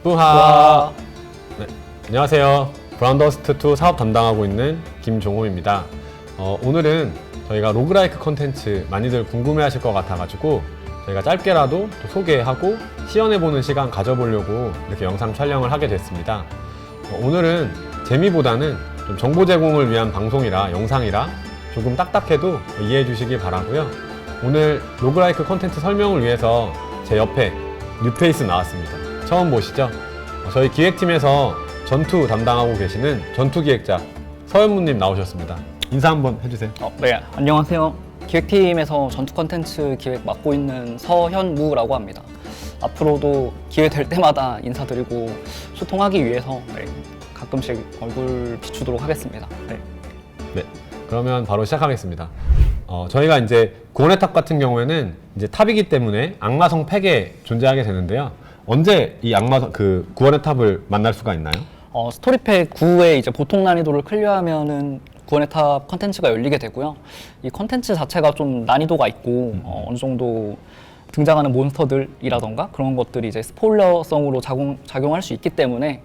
뿌하. 네, 안녕하세요. 브라운더스트2 사업 담당하고 있는 김종호입니다. 오늘은 저희가 로그라이크 컨텐츠 많이들 궁금해하실 것 같아가지고 저희가 짧게라도 또 소개하고 시연해보는 시간 가져보려고 이렇게 영상 촬영을 하게 됐습니다. 오늘은 재미보다는 좀 정보 제공을 위한 방송이라 영상이라 조금 딱딱해도 이해해 주시기 바라고요. 오늘 로그라이크 컨텐츠 설명을 위해서 제 옆에 뉴페이스 나왔습니다. 처음 보시죠? 저희 기획팀에서 전투 담당하고 계시는 전투 기획자 서현무님 나오셨습니다. 인사 한번 해주세요. 네, 안녕하세요. 기획팀에서 전투 컨텐츠 기획 맡고 있는 서현무라고 합니다. 앞으로도 기회 될 때마다 인사드리고 소통하기 위해서 가끔씩 얼굴 비추도록 하겠습니다. 네, 그러면 바로 시작하겠습니다. 저희가 이제 구원의 탑 같은 경우에는 이제 탑이기 때문에 악마성 팩에 존재하게 되는데요. 언제 이 악마성 구원의 탑을 만날 수가 있나요? 스토리팩 9의 이제 보통 난이도를 클리어하면은 구원의 탑 컨텐츠가 열리게 되고요. 이 컨텐츠 자체가 좀 난이도가 있고 어느 정도 등장하는 몬스터들이라던가 그런 것들이 이제 스포일러성으로 작용할 수 있기 때문에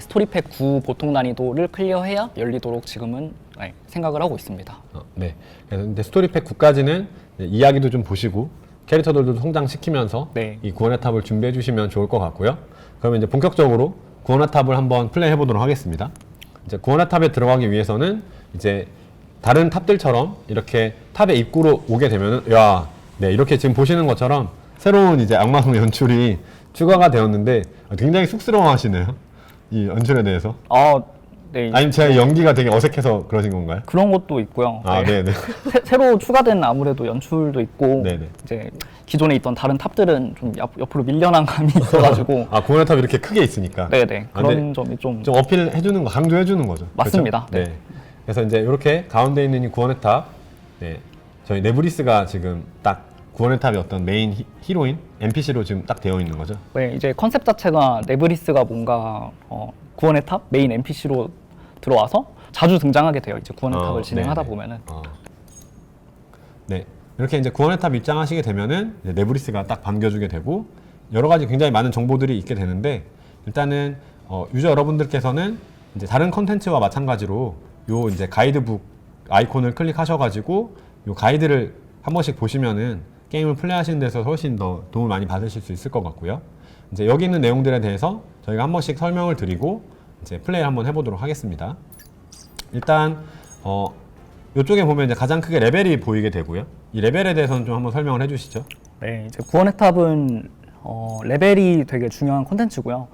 스토리팩 9 보통 난이도를 클리어해야 열리도록 지금은 생각을 하고 있습니다. 네. 그래서 근데 스토리팩 9까지는 이야기도 좀 보시고 캐릭터들도 성장시키면서 이 구원의 탑을 준비해 주시면 좋을 것 같고요. 그러면 이제 본격적으로 구원의 탑을 한번 플레이 해보도록 하겠습니다. 이제 구원의 탑에 들어가기 위해서는 이제 다른 탑들처럼 이렇게 탑의 입구로 오게 되면은 이렇게 지금 보시는 것처럼 새로운 이제 악마성 연출이 추가가 되었는데 굉장히 쑥스러워하시네요. 이 연출에 대해서. 네. 아니면 제 연기가 되게 어색해서 그러신 건가요? 그런 것도 있고요. 네네. 새로 추가된 아무래도 연출도 있고 네네. 이제 기존에 있던 다른 탑들은 좀 옆으로 밀려난 감이 있어가지고 구원의 탑이 이렇게 크게 있으니까. 네네. 그런 점이 좀 어필해주는 거, 강조해주는 거죠. 맞습니다. 그렇죠? 네. 그래서 이제 이렇게 가운데 있는 이 구원의 탑, 저희 네브리스가 지금 딱 구원의 탑의 어떤 메인 히로인, NPC로 지금 딱 되어 있는 거죠. 네, 이제 컨셉 자체가 네브리스가 뭔가 구원의 탑 메인 NPC로 들어와서 자주 등장하게 돼요. 이제 구원의 탑을 진행하다 보면은. 네, 이렇게 이제 구원의 탑 입장하시게 되면은 이제 네브리스가 딱 반겨주게 되고 여러 가지 굉장히 많은 정보들이 있게 되는데 일단은 유저 여러분들께서는 이제 다른 컨텐츠와 마찬가지로 요 이제 가이드북 아이콘을 클릭하셔가지고 요 가이드를 한 번씩 보시면은 게임을 플레이하시는 데서 훨씬 더 도움을 많이 받으실 수 있을 것 같고요. 이제 여기 있는 내용들에 대해서 저희가 한 번씩 설명을 드리고 이제 플레이를 한번 해보도록 하겠습니다. 일단 이쪽에 보면 이제 가장 크게 레벨이 보이게 되고요. 이 레벨에 대해서는 좀 한번 설명을 해주시죠. 네, 이제 구원의 탑은 레벨이 되게 중요한 콘텐츠고요.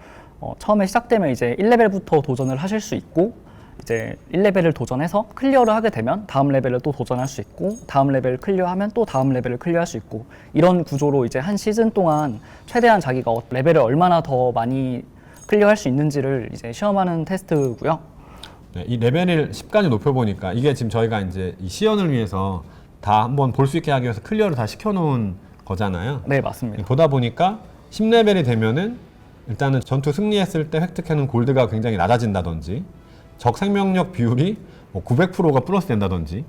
처음에 시작되면 이제 1레벨부터 도전을 하실 수 있고 이제 1레벨을 도전해서 클리어를 하게 되면 다음 레벨을 또 도전할 수 있고 다음 레벨을 클리어하면 또 다음 레벨을 클리어할 수 있고 이런 구조로 이제 한 시즌 동안 최대한 자기가 레벨을 얼마나 더 많이 클리어할 수 있는지를 이제 시험하는 테스트고요. 네, 이 레벨을 10까지 높여보니까 이게 지금 저희가 이제 이 시연을 위해서 다 한번 볼 수 있게 하기 위해서 클리어를 다 시켜놓은 거잖아요. 네, 맞습니다. 보다 보니까 10레벨이 되면은 일단은 전투 승리했을 때 획득하는 골드가 굉장히 낮아진다든지 적 생명력 비율이 900%가 플러스 된다든지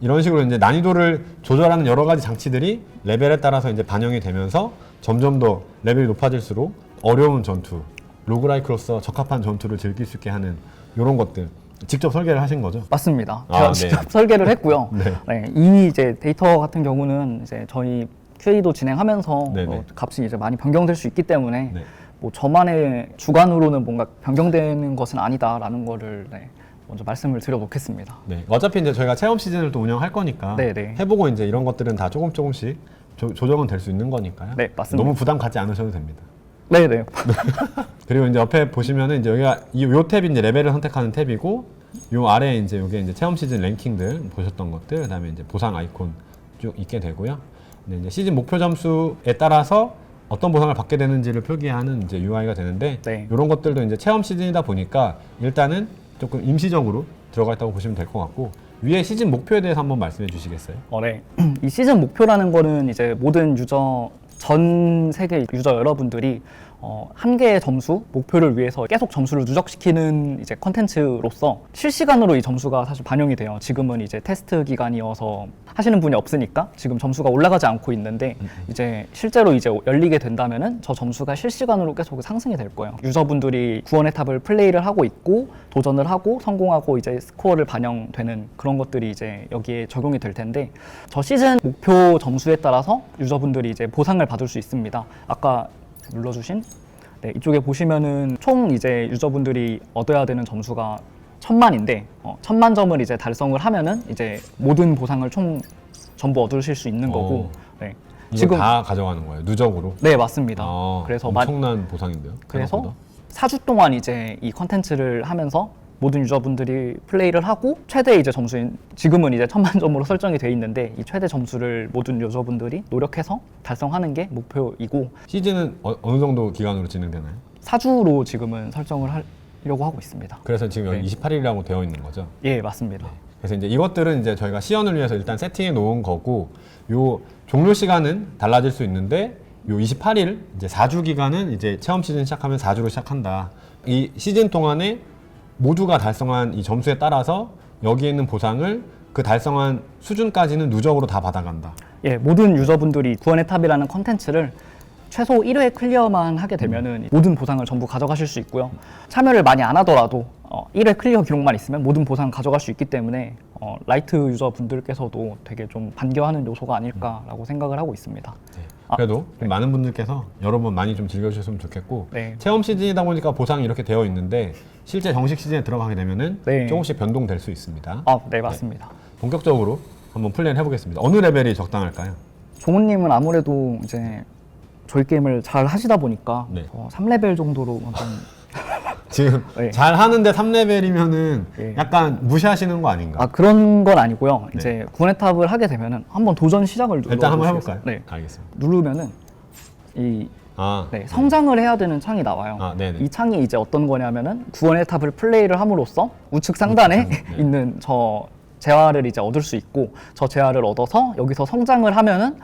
이런 식으로 이제 난이도를 조절하는 여러 가지 장치들이 레벨에 따라서 이제 반영이 되면서 점점 더 레벨이 높아질수록 어려운 전투, 로그라이크로서 적합한 전투를 즐길 수 있게 하는 이런 것들 직접 설계를 하신 거죠? 맞습니다. 제가 직접 설계를 했고요. 이 이제 데이터 같은 경우는 이제 저희 QA도 진행하면서 값이 이제 많이 변경될 수 있기 때문에 뭐 저만의 주관으로는 뭔가 변경되는 것은 아니다라는 거를 먼저 말씀을 드려놓겠습니다. 어차피 이제 저희가 체험 시즌을 또 운영할 거니까 해보고 이제 이런 것들은 다 조금씩 조정은 될 수 있는 거니까요. 네, 맞습니다. 너무 부담 갖지 않으셔도 됩니다. 네네. 그리고 이제 옆에 보시면은 이제 여기가 요 탭이 이제 레벨을 선택하는 탭이고 요 아래에 이제 요게 이제 체험 시즌 랭킹들 보셨던 것들 그다음에 이제 보상 아이콘 쭉 있게 되고요. 이제 시즌 목표 점수에 따라서 어떤 보상을 받게 되는지를 표기하는 이제 UI가 되는데 이런 것들도 이제 체험 시즌이다 보니까 일단은 조금 임시적으로 들어가 있다고 보시면 될 것 같고 위에 시즌 목표에 대해서 한번 말씀해 주시겠어요? 네. 이 시즌 목표라는 거는 이제 모든 유저 전 세계 유저 여러분들이 한 개의 점수 목표를 위해서 계속 점수를 누적시키는 이제 컨텐츠로서 실시간으로 이 점수가 사실 반영이 돼요. 지금은 이제 테스트 기간이어서 하시는 분이 없으니까 지금 점수가 올라가지 않고 있는데 이제 실제로 이제 열리게 된다면은 저 점수가 실시간으로 계속 상승이 될 거예요. 유저분들이 구원의 탑을 플레이를 하고 있고 도전을 하고 성공하고 이제 스코어를 반영되는 그런 것들이 이제 여기에 적용이 될 텐데 저 시즌 목표 점수에 따라서 유저분들이 이제 보상을 받을 수 있습니다. 아까 눌러주신 네, 이쪽에 보시면은 총 이제 유저분들이 얻어야 되는 점수가 1000만인데 1000만 점을 이제 달성을 하면은 이제 모든 보상을 전부 얻으실 수 있는 거고 네. 이거 다 가져가는 거예요? 누적으로? 네 맞습니다. 그래서 엄청난 보상인데요? 그래서 생각보다? 4주 동안 이제 이 컨텐츠를 하면서 모든 유저분들이 플레이를 하고 최대 이제 점수인 지금은 이제 1000만 점으로 설정이 돼 있는데 이 최대 점수를 모든 유저분들이 노력해서 달성하는 게 목표이고 시즌은 어느 정도 기간으로 진행되나요? 4주로 지금은 설정을 하려고 하고 있습니다. 그래서 지금 여기 네. 28일이라고 되어 있는 거죠? 예 맞습니다. 그래서 이제 이것들은 이제 저희가 시연을 위해서 일단 세팅해 놓은 거고 요 종료 시간은 달라질 수 있는데 요 28일 이제 4주 기간은 이제 체험 시즌 시작하면 4주로 시작한다. 이 시즌 동안에 모두가 달성한 이 점수에 따라서 여기에 있는 보상을 그 달성한 수준까지는 누적으로 다 받아간다. 예, 모든 유저분들이 구원의 탑이라는 컨텐츠를 최소 1회 클리어만 하게 되면은 모든 보상을 전부 가져가실 수 있고요. 참여를 많이 안 하더라도 1회 클리어 기록만 있으면 모든 보상 가져갈 수 있기 때문에 라이트 유저분들께서도 되게 좀 반겨하는 요소가 아닐까라고 생각을 하고 있습니다. 네. 그래도 많은 분들께서 여러 번 많이 좀 즐겨주셨으면 좋겠고 네. 체험 시즌이다 보니까 보상이 이렇게 되어 있는데 실제 정식 시즌에 들어가게 되면은 네. 조금씩 변동될 수 있습니다. 네 맞습니다. 본격적으로 한번 플레이를 해보겠습니다. 어느 레벨이 적당할까요? 종훈님은 아무래도 이제 저희 게임을 잘 하시다 보니까 네. 3레벨 정도로 한번 지금 네. 잘 하는데 3레벨이면은 네. 약간 무시하시는 거 아닌가? 그런 건 아니고요. 네. 이제 구원의 탑을 하게 되면은 한번 도전 시작을 일단 한번 눌러보시겠어요? 해볼까요? 네. 알겠습니다. 누르면은 이 네. 성장을 해야 되는 창이 나와요. 네네. 이 창이 이제 어떤 거냐면은 구원의 탑을 플레이를 함으로써 우측 상단에 네. 있는 저 재화를 이제 얻을 수 있고 저 재화를 얻어서 여기서 성장을 하면은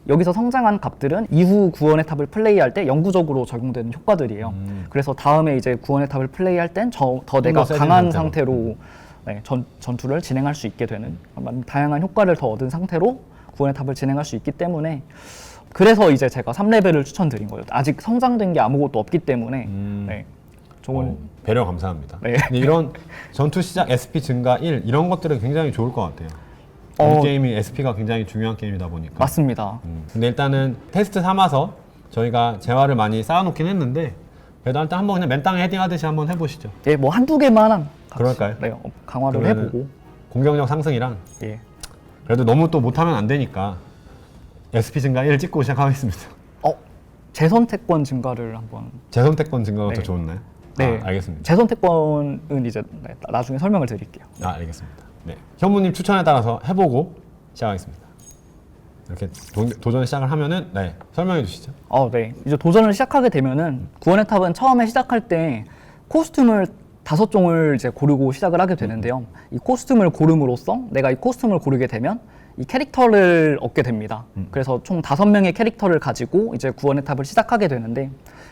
여기서 성장한 값들은 이후 구원의 탑을 플레이할 때 영구적으로 적용되는 효과들이에요. 그래서 다음에 이제 구원의 탑을 플레이할 땐 더 내가 세진 강한 상태로. 상태로 전투를 진행할 수 있게 되는 다양한 효과를 더 얻은 상태로 구원의 탑을 진행할 수 있기 때문에 그래서 이제 제가 3레벨을 추천드린 거예요. 아직 성장된 게 아무것도 없기 때문에 좋은 배려 감사합니다. 네. 근데 이런 전투 시작 SP 증가 1 이런 것들은 굉장히 좋을 것 같아요. 이 게임이 SP가 굉장히 중요한 게임이다 보니까. 맞습니다. 근데 일단은 테스트 삼아서 저희가 재화를 많이 쌓아놓긴 했는데 그래도 일단 한번 그냥 맨땅에 헤딩하듯이 한번 해보시죠. 예, 뭐 한두 개만 그럴까요? 네, 강화를 그러면은 해보고 공격력 상승이랑 예. 그래도 너무 또 못하면 안 되니까 SP 증가 1 찍고 시작하겠습니다. 재선택권 증가를 한번 재선택권 증가가 네. 더 좋나요? 네. 알겠습니다. 재선택권은 이제 나중에 설명을 드릴게요. 알겠습니다. 네. 현무님 추천에 따라서 해보고 시작하겠습니다. 이렇게 도전 시작을 하면은 설명해 주시죠. 네. 이제 도전을 시작하게 되면은 구원의 탑은 처음에 시작할 때 코스튬을 5종을 이제 고르고 시작을 하게 되는데요. 이 코스튬을 고름으로써 내가 이 코스튬을 고르게 되면 이 캐릭터를 얻게 됩니다. 그래서 총 5명의 캐릭터를 가지고 이제 구원의 탑을 시작하게 되는데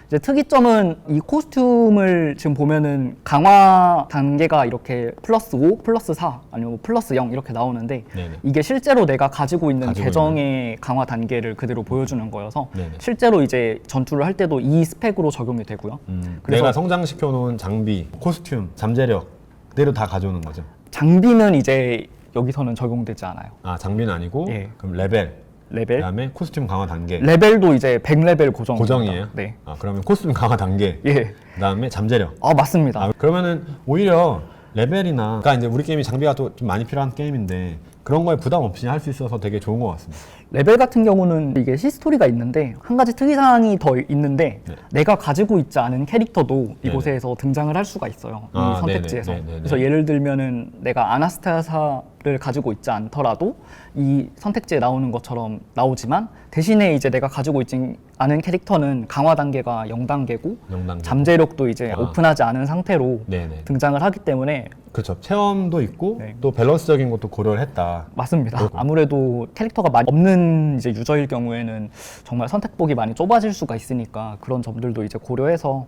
이제 특이점은 이 코스튬을 지금 보면은 강화 단계가 이렇게 플러스 5, 플러스 4 아니면 플러스 0 이렇게 나오는데 네네. 이게 실제로 내가 가지고 있는 가지고 계정의 강화 단계를 그대로 보여주는 거여서 네네. 실제로 이제 전투를 할 때도 이 스펙으로 적용이 되고요. 그래서 내가 성장시켜 놓은 장비, 코스튬, 잠재력 그대로 다 가져오는 거죠. 장비는 이제 여기서는 적용되지 않아요. 장비는 아니고 예. 그럼 레벨, 레벨? 그다음에 코스튬 강화 단계 레벨도 이제 100레벨 고정이에요. 네. 그러면 코스튬 강화 단계, 예. 그다음에 잠재력. 맞습니다. 그러면은 오히려 레벨이나 그러니까 이제 우리 게임이 장비가 또 좀 많이 필요한 게임인데 그런 거에 부담 없이 할 수 있어서 되게 좋은 것 같습니다. 레벨 같은 경우는 이게 히스토리가 있는데 한 가지 특이사항이 더 있는데 네. 내가 가지고 있지 않은 캐릭터도 이곳에서 등장을 할 수가 있어요. 이 선택지에서. 네네. 그래서 예를 들면은 내가 아나스타사를 가지고 있지 않더라도 이 선택지에 나오는 것처럼 나오지만 대신에 이제 내가 가지고 있지 않은 캐릭터는 강화 단계가 0단계고 0단계. 잠재력도 이제 오픈하지 않은 상태로 네네. 등장을 하기 때문에 그렇죠. 체험도 있고 네. 또 밸런스적인 것도 고려를 했다. 맞습니다. 그렇군요. 아무래도 캐릭터가 많이 없는 다른 이제 유저일 경우에는 정말 선택폭이 많이 좁아질 수가 있으니까 그런 점들도 이제 고려해서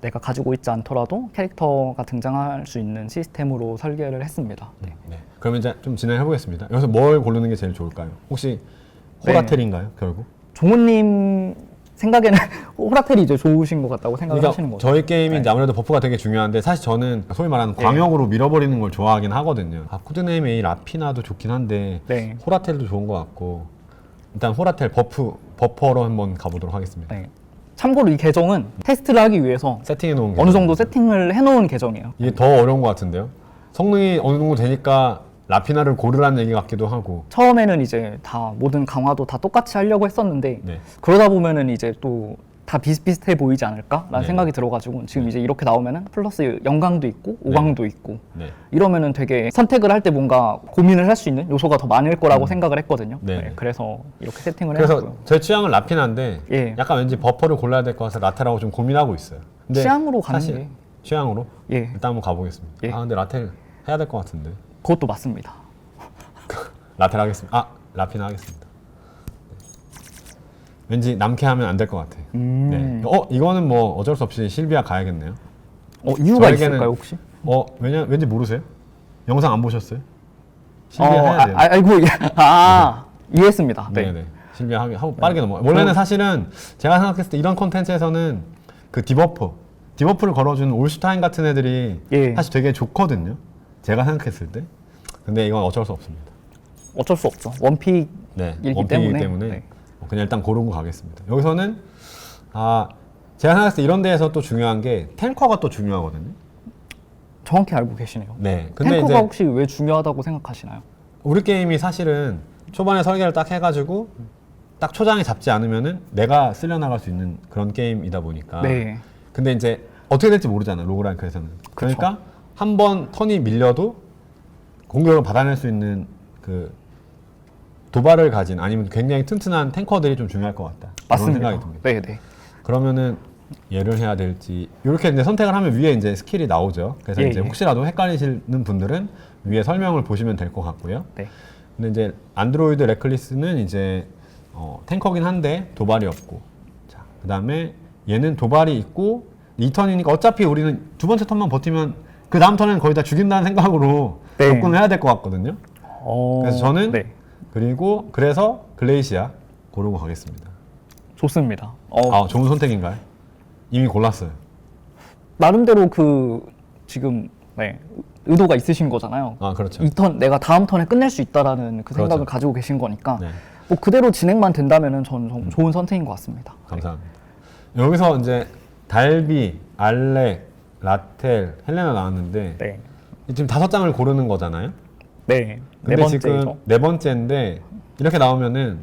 내가 가지고 있지 않더라도 캐릭터가 등장할 수 있는 시스템으로 설계를 했습니다. 네. 네. 그러면 이제 좀 진행해 보겠습니다. 여기서 뭘 고르는 게 제일 좋을까요? 혹시 호라텔인가요, 결국? 종훈님 생각에는 호라텔이 이제 좋으신 것 같다고 생각을 하시는 거죠? 저희 게임이 네. 이제 아무래도 버프가 되게 중요한데 사실 저는 소위 말하는 광역으로 밀어버리는 걸 좋아하긴 하거든요. 코드네임이 라피나도 좋긴 한데 네. 호라텔도 좋은 것 같고 일단 호라텔 버퍼로 한번 가보도록 하겠습니다. 네. 참고로 이 계정은 테스트를 하기 위해서 세팅해 놓은 어느 정도 세팅을 해놓은 계정이에요. 이게 더 어려운 것 같은데요. 성능이 어느 정도 되니까 라피나를 고르라는 얘기 같기도 하고. 처음에는 이제 다 모든 강화도 다 똑같이 하려고 했었는데 네. 그러다 보면은 이제 또 다 비슷비슷해 보이지 않을까라는 네. 생각이 들어가지고 지금 이제 이렇게 나오면은 플러스 0강도 있고 5강도 있고 네. 이러면은 되게 선택을 할 때 뭔가 고민을 할 수 있는 요소가 더 많을 거라고 생각을 했거든요. 네. 네, 그래서 이렇게 세팅을 그래서 해놨고요. 제 취향은 라피나인데 예. 약간 왠지 버퍼를 골라야 될 것 같아서 라텔하고 좀 고민하고 있어요. 근데 취향으로 가는 사실 게 취향으로? 예. 일단 한번 가보겠습니다. 예. 아 근데 라텔 해야 될 것 같은데. 그것도 맞습니다. 라텔 하겠습니다. 아 라피나 하겠습니다. 왠지 남캐하면 안 될 것 같아. 네. 이거는 뭐 어쩔 수 없이 실비아 가야겠네요. 이유가 저에게는- 있을까요 혹시? 왠지 모르세요? 영상 안 보셨어요? 실비아 해야 돼요. 알고 이해했습니다. 네. 네네. 실비아 하고 빠르게 넘어가. 원래는 사실은 제가 생각했을 때 이런 콘텐츠에서는 그 디버프를 걸어주는 올슈타인 같은 애들이 예. 사실 되게 좋거든요. 제가 생각했을 때. 근데 이건 어쩔 수 없습니다. 어쩔 수 없죠. 원픽이기 네. 원픽이기 때문에 네. 그냥 일단 고르고 가겠습니다. 여기서는 제가 생각했을 때 이런 데에서 또 중요한 게 탱커가 또 중요하거든요. 정확히 알고 계시네요. 네. 근데 탱커가 이제 혹시 왜 중요하다고 생각하시나요? 우리 게임이 사실은 초반에 설계를 딱 해가지고 딱 초장에 잡지 않으면은 내가 쓸려 나갈 수 있는 그런 게임이다 보니까. 네. 근데 이제 어떻게 될지 모르잖아요, 로그라이크에서는. 그러니까 한 번 턴이 밀려도 공격을 받아낼 수 있는 그 도발을 가진 아니면 굉장히 튼튼한 탱커들이 좀 중요할 것 같다. 그런 맞습니다. 생각이 듭니다. 네, 네. 그러면은 얘를 해야 될지 이렇게 이제 선택을 하면 위에 이제 스킬이 나오죠. 그래서 예, 이제 예. 혹시라도 헷갈리시는 분들은 위에 설명을 보시면 될 것 같고요. 네. 근데 이제 안드로이드 레클리스는 이제 탱커긴 한데 도발이 없고, 자 그다음에 얘는 도발이 있고 2턴이니까 어차피 우리는 두 번째 턴만 버티면 그 다음 턴은 거의 다 죽인다는 생각으로 네. 접근을 해야 될 것 같거든요. 그래서 저는 네. 그래서 글레이시아 고르고 가겠습니다. 좋습니다. 좋은 선택인가요? 이미 골랐어요. 나름대로 지금 의도가 있으신 거잖아요. 그렇죠. 내가 다음 턴에 끝낼 수 있다라는 그 생각을 그렇죠. 가지고 계신 거니까 네. 뭐 그대로 진행만 된다면은 저는 좋은 선택인 것 같습니다. 감사합니다. 여기서 이제 달비, 알렉, 라텔, 헬레나 나왔는데 네. 지금 5장을 고르는 거잖아요. 네. 네 근데 번째죠. 지금 4번째인데 이렇게 나오면은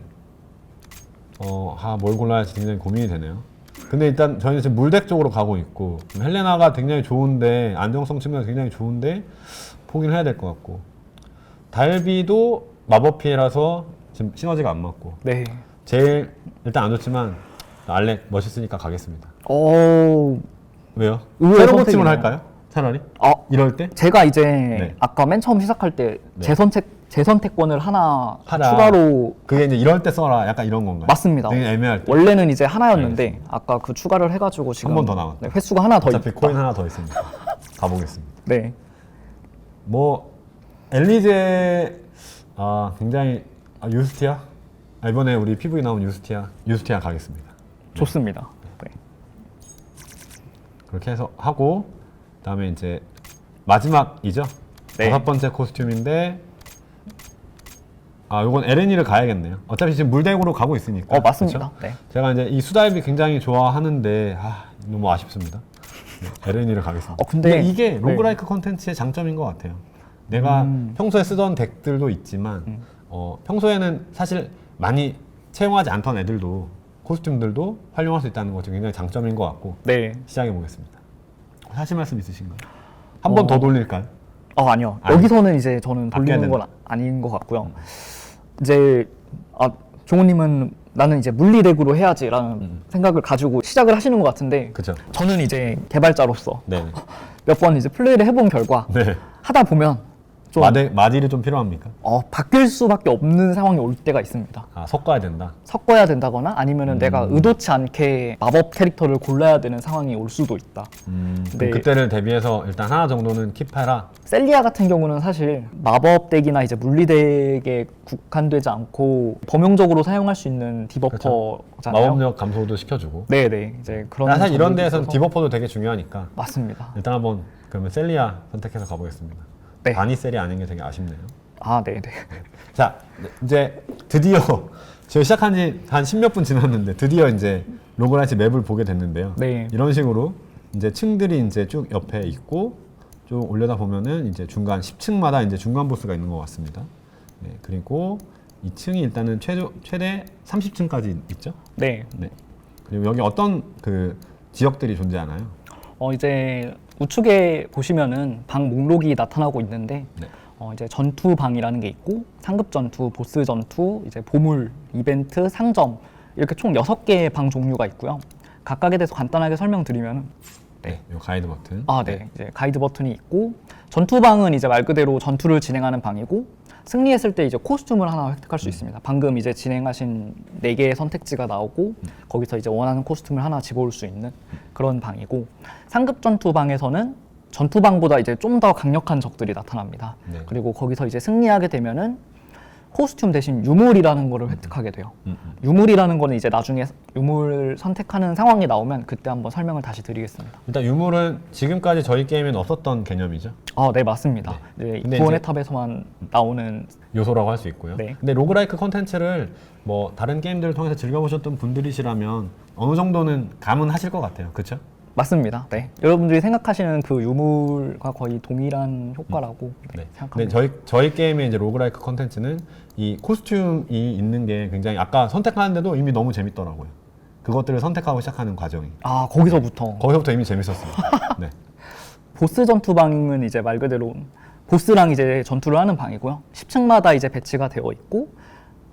뭘 골라야 할지 굉장히 고민이 되네요. 근데 일단 저희는 지금 물덱 쪽으로 가고 있고 헬레나가 굉장히 좋은데 안정성 측면에서 굉장히 좋은데 포기를 해야 될 것 같고 달비도 마법 피해라서 지금 시너지가 안 맞고 네. 제일 일단 안 좋지만 알렉 멋있으니까 가겠습니다. 왜요? 의외의 새로 고침을 선택이네요. 할까요? 차라리? 이럴 때? 제가 이제 네. 아까 맨 처음 시작할 때 재선택권을 하나 하라. 추가로 그게 이제 이럴 때 써라 약간 이런 건가요? 맞습니다. 되게 애매할 때. 원래는 이제 하나였는데 아까 그 추가를 해가지고 지금 번 더 나왔다. 횟수가 하나 더 어차피 있다. 코인 하나 더 있습니다. 가보겠습니다. 네. 뭐 엘리제 굉장히 유스티아? 이번에 우리 PV 나온 유스티아 가겠습니다. 좋습니다. 네. 그렇게 해서 하고 그다음에 이제 마지막이죠. 네. 5번째 코스튬인데 이건 LNE를 가야겠네요. 어차피 지금 물대구로 가고 있으니까. 맞습니다. 그쵸? 네. 제가 이제 이 수다입이 굉장히 좋아하는데 너무 아쉽습니다. LNE를 가겠습니다. 근데 이게 로그라이크 콘텐츠의 장점인 것 같아요. 내가 평소에 쓰던 덱들도 있지만 평소에는 사실 많이 채용하지 않던 애들도 코스튬들도 활용할 수 있다는 것이 굉장히 장점인 것 같고 네. 시작해 보겠습니다. 하실 말씀 있으신가요? 한 번 더 돌릴까요? 아니요. 아니. 여기서는 이제 저는 바뀌어야 돌리는 건 아닌 것 같고요. 이제 종호님은 나는 이제 물리덱으로 해야지라는 생각을 가지고 시작을 하시는 것 같은데 그죠? 저는 이제 개발자로서 네. 몇 번 이제 플레이를 해본 결과 네. 하다 보면 좀 마딜이 좀 필요합니까? 바뀔 수밖에 없는 상황이 올 때가 있습니다. 아, 섞어야 된다. 섞어야 된다거나 아니면은 내가 의도치 않게 마법 캐릭터를 골라야 되는 상황이 올 수도 있다. 그럼 네. 그때를 대비해서 일단 하나 정도는 킵해라. 셀리아 같은 경우는 사실 마법 덱이나 이제 물리 덱에 국한되지 않고 범용적으로 사용할 수 있는 디버퍼잖아요. 마법력 감소도 시켜주고. 네네, 이제 그런 사실 이런 점들이 데에서는 있어서. 디버퍼도 되게 중요하니까. 맞습니다. 일단 한번 그러면 셀리아 선택해서 가보겠습니다. 네. 바니셀이 아닌 게 되게 아쉽네요. 아, 네네. 자, 이제 드디어 저희 시작한 지 한 10몇 분 지났는데 드디어 이제 로그라이트 맵을 보게 됐는데요. 네. 이런 식으로 이제 층들이 이제 쭉 옆에 있고 쭉 올려다 보면은 이제 중간 10층마다 이제 중간 보스가 있는 것 같습니다. 네, 그리고 이 층이 일단은 최대 30층까지 있죠. 네. 네. 그리고 여기 어떤 그 지역들이 존재하나요? 이제 우측에 보시면은 방 목록이 나타나고 있는데 네. 이제 전투방이라는 게 있고 상급 전투, 보스 전투, 이제 보물, 이벤트, 상점 이렇게 총 6개의 방 종류가 있고요. 각각에 대해서 간단하게 설명드리면 네. 요 가이드 버튼. 네. 이제 가이드 버튼이 있고 전투방은 이제 말 그대로 전투를 진행하는 방이고 승리했을 때 이제 코스튬을 하나 획득할 수 있습니다. 방금 이제 진행하신 4개의 선택지가 나오고 거기서 이제 원하는 코스튬을 하나 집어올 수 있는 그런 방이고 상급 전투방에서는 전투방보다 이제 좀 더 강력한 적들이 나타납니다. 네. 그리고 거기서 이제 승리하게 되면은 코스튬 대신 유물이라는 거를 획득하게 돼요. 유물이라는 거는 이제 나중에 유물 선택하는 상황이 나오면 그때 한번 설명을 다시 드리겠습니다. 일단 유물은 지금까지 저희 게임에는 없었던 개념이죠. 네, 맞습니다. 네, 근데 구원의 이제 탑에서만 나오는 요소라고 할 수 있고요. 네. 근데 로그라이크 컨텐츠를 뭐 다른 게임들을 통해서 즐겨보셨던 분들이시라면 어느 정도는 감은 하실 것 같아요. 그렇죠? 맞습니다. 네, 여러분들이 생각하시는 그 유물과 거의 동일한 효과라고 네. 생각합니다. 근데 저희 게임의 이제 로그라이크 컨텐츠는 이 코스튬이 있는 게 굉장히 아까 선택하는데도 이미 너무 재밌더라고요. 그것들을 선택하고 시작하는 과정이. 거기서부터 이미 재밌었습니다. 네. 보스 전투방은 이제 말 그대로 보스랑 이제 전투를 하는 방이고요. 10층마다 이제 배치가 되어 있고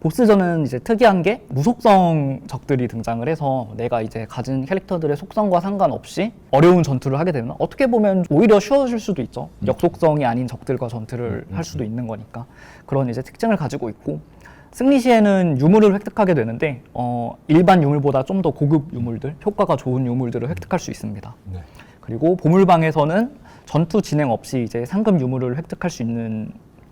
보스전은 이제 특이한 게 무속성 적들이 등장을 해서 내가 이제 가진 캐릭터들의 속성과 상관없이 어려운 전투를 하게 되면 어떻게 보면 오히려 쉬워질 수도 있죠. 역속성이 아닌 적들과 전투를 할 수도 있는 거니까 그런 이제 특징을 가지고 있고 승리 시에는 유물을 획득하게 되는데 일반 유물보다 좀 더 고급 유물들, 효과가 좋은 유물들을 획득할 수 있습니다. 네. 그리고 보물방에서는 전투 진행 없이 이제 상급 유물을 획득할 수 있는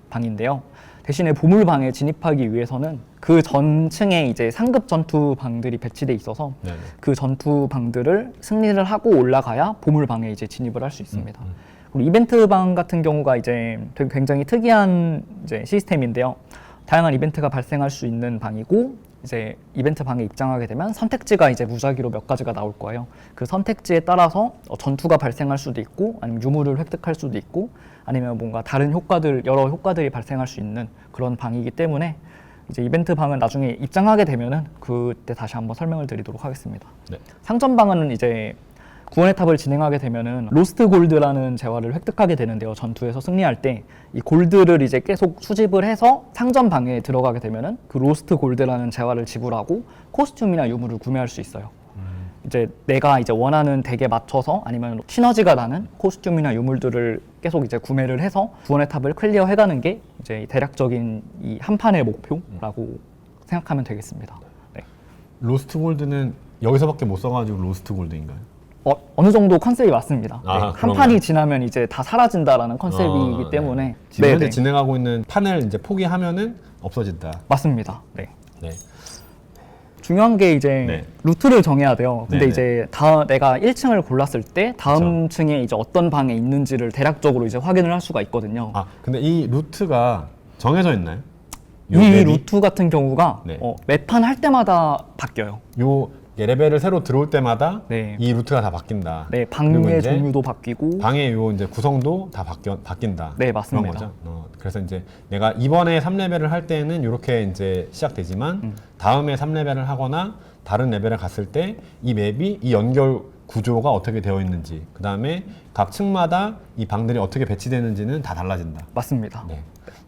방인데요. 대신에 보물방에 진입하기 위해서는 그 전층에 이제 상급 전투방들이 배치돼 있어서 네네. 그 전투방들을 승리를 하고 올라가야 보물방에 이제 진입을 할 수 있습니다. 그리고 이벤트방 같은 경우가 이제 되게 굉장히 특이한 이제 시스템인데요. 다양한 이벤트가 발생할 수 있는 방이고 이제 이벤트 방에 입장하게 되면 선택지가 이제 무작위로 몇 가지가 나올 거예요. 그 선택지에 따라서 전투가 발생할 수도 있고 아니면 유물을 획득할 수도 있고 아니면 뭔가 다른 여러 효과들이 발생할 수 있는 그런 방이기 때문에 이제 이벤트 방은 나중에 입장하게 되면은 그때 다시 한번 설명을 드리도록 하겠습니다. 네. 상점 방은 이제 구원의 탑을 진행하게 되면은 로스트 골드라는 재화를 획득하게 되는데요. 전투에서 승리할 때 이 골드를 이제 계속 수집을 해서 상점 방에 들어가게 되면은 그 로스트 골드라는 재화를 지불하고 코스튬이나 유물을 구매할 수 있어요. 이제 내가 이제 원하는 덱에 맞춰서 아니면 시너지가 나는 코스튬이나 유물들을 계속 이제 구매를 해서 구원의 탑을 클리어 해가는 게 이제 대략적인 이 한 판의 목표라고 생각하면 되겠습니다. 네. 로스트 골드는 여기서밖에 못 써가지고 로스트 골드인가요? 어느 정도 컨셉이 맞습니다. 아, 네. 한 그런가요? 판이 지나면 이제 다 사라진다라는 컨셉이기 때문에 네. 지금 현재 네네. 진행하고 있는 판을 이제 포기하면은 없어진다. 맞습니다. 네. 네. 중요한 게 이제 네. 루트를 정해야 돼요. 근데 네네. 이제 내가 1층을 골랐을 때 다음 층에 이제 어떤 방에 있는지를 대략적으로 이제 확인을 할 수가 있거든요. 아, 근데 이 루트가 정해져 있나요? 요 이 맵이? 루트 같은 경우가 네. 매판 할 때마다 바뀌어요. 요 레벨을 새로 들어올 때마다 네. 이 루트가 다 바뀐다. 네, 그리고 방의 이제 종류도 바뀌고 방의 요 이제 구성도 다 바뀐다. 네, 맞습니다. 그런 거죠. 그래서 이제 내가 이번에 3레벨을 할 때는 이렇게 이제 시작되지만 다음에 3레벨을 하거나 다른 레벨에 갔을 때 이 맵이 이 연결 구조가 어떻게 되어 있는지, 그 다음에 각 층마다 이 방들이 어떻게 배치되는지는 다 달라진다. 맞습니다. 네.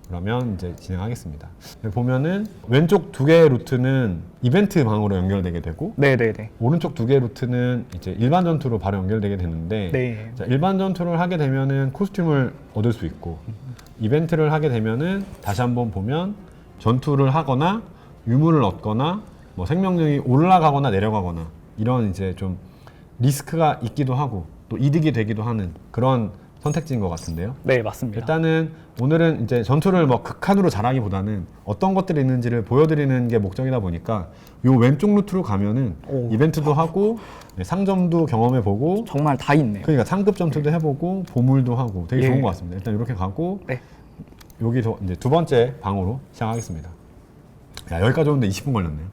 그러면 이제 진행하겠습니다. 여기 보면은 왼쪽 두 개의 루트는 이벤트 방으로 연결되게 되고 네네네. 오른쪽 두 개의 루트는 이제 일반 전투로 바로 연결되게 되는데 네. 자, 일반 전투를 하게 되면은 코스튬을 얻을 수 있고 이벤트를 하게 되면은 다시 한번 보면 전투를 하거나 유물을 얻거나 뭐 생명력이 올라가거나 내려가거나 이런 이제 좀 리스크가 있기도 하고 또 이득이 되기도 하는 그런 선택지인 것 같은데요. 네, 맞습니다. 일단은 오늘은 이제 전투를 뭐 극한으로 잘하기보다는 어떤 것들이 있는지를 보여드리는 게 목적이다 보니까 요 왼쪽 루트로 가면은 오. 이벤트도 하고 네, 상점도 경험해보고 정말 다 있네요. 그러니까 상급 전투도 해보고 보물도 하고 되게 예. 좋은 것 같습니다. 일단 이렇게 가고 네. 여기서 이제 두 번째 방으로 시작하겠습니다. 야, 여기까지 오는데 20분 걸렸네요.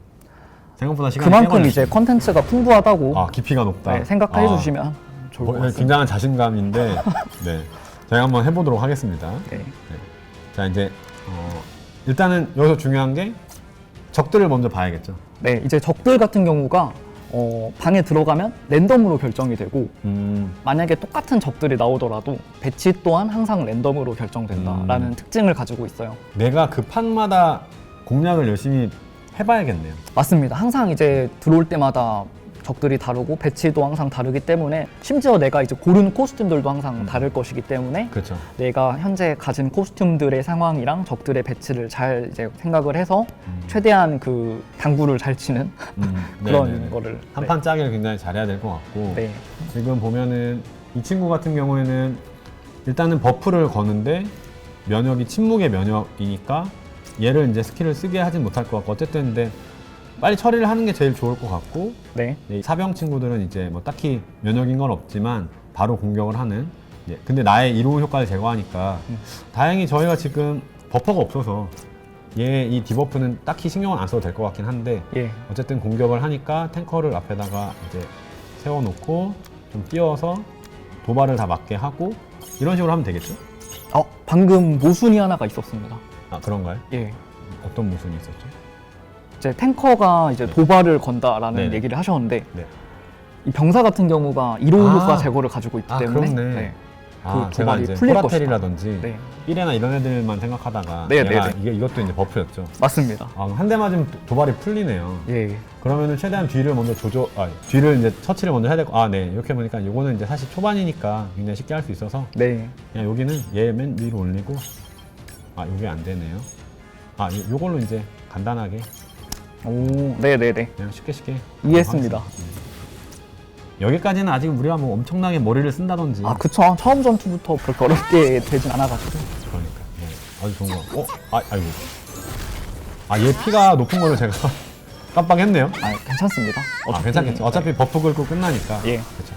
생각보다 시간이 꽤 그만큼 걸렸어요. 이제 컨텐츠가 풍부하다고 아 깊이가 높다. 네, 생각해 아, 주시면 좋을 것 같습니다. 굉장한 자신감인데 네, 제가 한번 해보도록 하겠습니다. 네. 네. 자 이제 일단은 여기서 중요한 게 적들을 먼저 봐야겠죠. 네, 이제 적들 같은 경우가 방에 들어가면 랜덤으로 결정이 되고 만약에 똑같은 적들이 나오더라도 배치 또한 항상 랜덤으로 결정된다라는 특징을 가지고 있어요. 내가 그 판마다 공략을 열심히 해봐야겠네요. 맞습니다. 항상 이제 들어올 때마다 적들이 다르고 배치도 항상 다르기 때문에 심지어 내가 이제 고른 코스튬들도 항상 다를 것이기 때문에 그렇죠. 내가 현재 가진 코스튬들의 상황이랑 적들의 배치를 잘 이제 생각을 해서 최대한 그 당구를 잘 치는 그런 네네네. 거를 한 판 짜기를 굉장히 잘해야 될 것 같고 네. 지금 보면은 이 친구 같은 경우에는 일단은 버프를 거는데 면역이 침묵의 면역이니까 얘를 이제 스킬을 쓰게 하진 못할 것 같고 어쨌든 근데 빨리 처리를 하는 게 제일 좋을 것 같고 네. 이 사병 친구들은 이제 뭐 딱히 면역인 건 없지만 바로 공격을 하는 근데 나의 이로운 효과를 제거하니까 다행히 저희가 지금 버퍼가 없어서 얘 이 디버프는 딱히 신경을 안 써도 될 것 같긴 한데 예. 어쨌든 공격을 하니까 탱커를 앞에다가 이제 세워놓고 좀 띄워서 도발을 다 맞게 하고 이런 식으로 하면 되겠죠? 방금 모순이 하나가 있었습니다. 아 그런가요? 예. 어떤 모순이 있었죠? 이제 탱커가 이제 도발을 건다라는 네네. 얘기를 하셨는데 네. 이 병사 같은 경우가 이로운 아. 효과 제거를 가지고 있기 때문에 그렇네. 네. 아, 그 제가 도발이 이제 풀릴 호라텔이라든지 네. 삐레나 이런 애들만 생각하다가 네, 얘가 네, 이것도 이제 버프였죠. 맞습니다. 한 대 맞으면 도발이 풀리네요. 예. 그러면은 최대한 뒤를 먼저 뒤를 이제 처치를 먼저 해야 되고 네 이렇게 보니까 요거는 이제 사실 초반이니까 굉장히 쉽게 할 수 있어서 네. 그냥 여기는 얘 맨 위로 올리고 요게 안 되네요. 요걸로 이제 간단하게 오, 네네네. 그냥 쉽게 이해했습니다. 하겠습니다. 여기까지는 아직 우리가 뭐 엄청나게 머리를 쓴다든지 아, 그쵸. 처음 전투부터 그렇게 어렵게 되진 않아가지고. 그러니까 아주 좋은 거. 아이고. 얘 피가 높은 거를 제가 깜빡했네요. 괜찮습니다. 괜찮겠죠. 어차피 버프 긁고 끝나니까. 예. 그렇죠.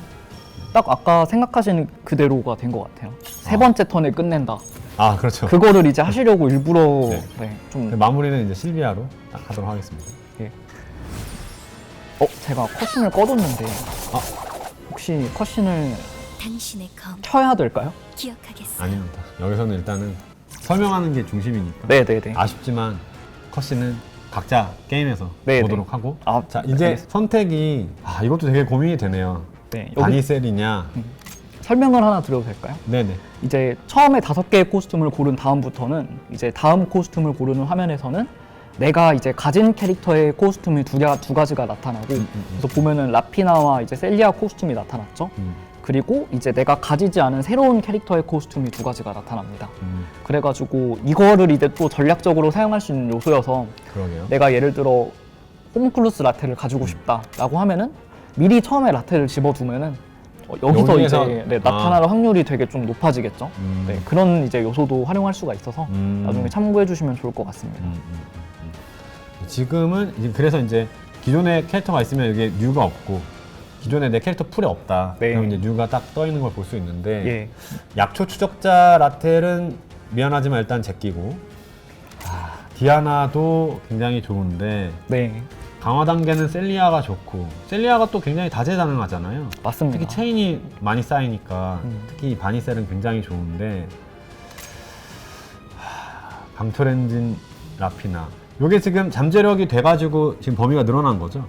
딱 아까 생각하신 그대로가 된 것 같아요. 세 번째 턴에 끝낸다. 그렇죠. 그거를 이제 하시려고 일부러 네. 좀 마무리는 이제 실비아로 딱 하도록 하겠습니다. 제가 컷신을 꺼뒀는데 혹시 컷신을 당신의 검 켜야 될까요? 기억하겠어요. 아닙니다. 여기서는 일단은 설명하는 게 중심이니까. 네네네. 아쉽지만 컷신은 각자 게임에서 네, 보도록 하고. 자, 이제 알겠습니다. 선택이 이것도 되게 고민이 되네요. 네, 여기 바니셀이냐. 설명을 하나 드려도 될까요? 네네. 이제 처음에 5개의 코스튬을 고른 다음부터는 이제 다음 코스튬을 고르는 화면에서는 내가 이제 가진 캐릭터의 코스튬이 두 가지가 나타나고 그래서 보면은 라피나와 이제 셀리아 코스튬이 나타났죠. 그리고 이제 내가 가지지 않은 새로운 캐릭터의 코스튬이 2가지가 나타납니다. 그래가지고 이거를 이제 또 전략적으로 사용할 수 있는 요소여서 그러게요. 내가 예를 들어 호문클루스 라테를 가지고 싶다라고 하면은 미리 처음에 라테를 집어두면은 여기서 여기에서? 이제 나타날 확률이 되게 좀 높아지겠죠. 음. 그런 이제 요소도 활용할 수가 있어서 음. 나중에 참고해 주시면 좋을 것 같습니다. 지금은 그래서 이제 기존에 캐릭터가 있으면 여기에 뉴가 없고 기존에 내 캐릭터 풀에 없다. 네. 그럼 이제 뉴가 딱 떠 있는 걸 볼 수 있는데 예. 약초 추적자 라텔은 미안하지만 일단 제끼고 디아나도 굉장히 좋은데 네, 강화 단계는 셀리아가 좋고 셀리아가 또 굉장히 다재다능하잖아요. 맞습니다. 특히 체인이 많이 쌓이니까 음. 특히 바니셀은 굉장히 좋은데 강철 엔진 라피나 요게 지금 잠재력이 돼가지고 지금 범위가 늘어난 거죠?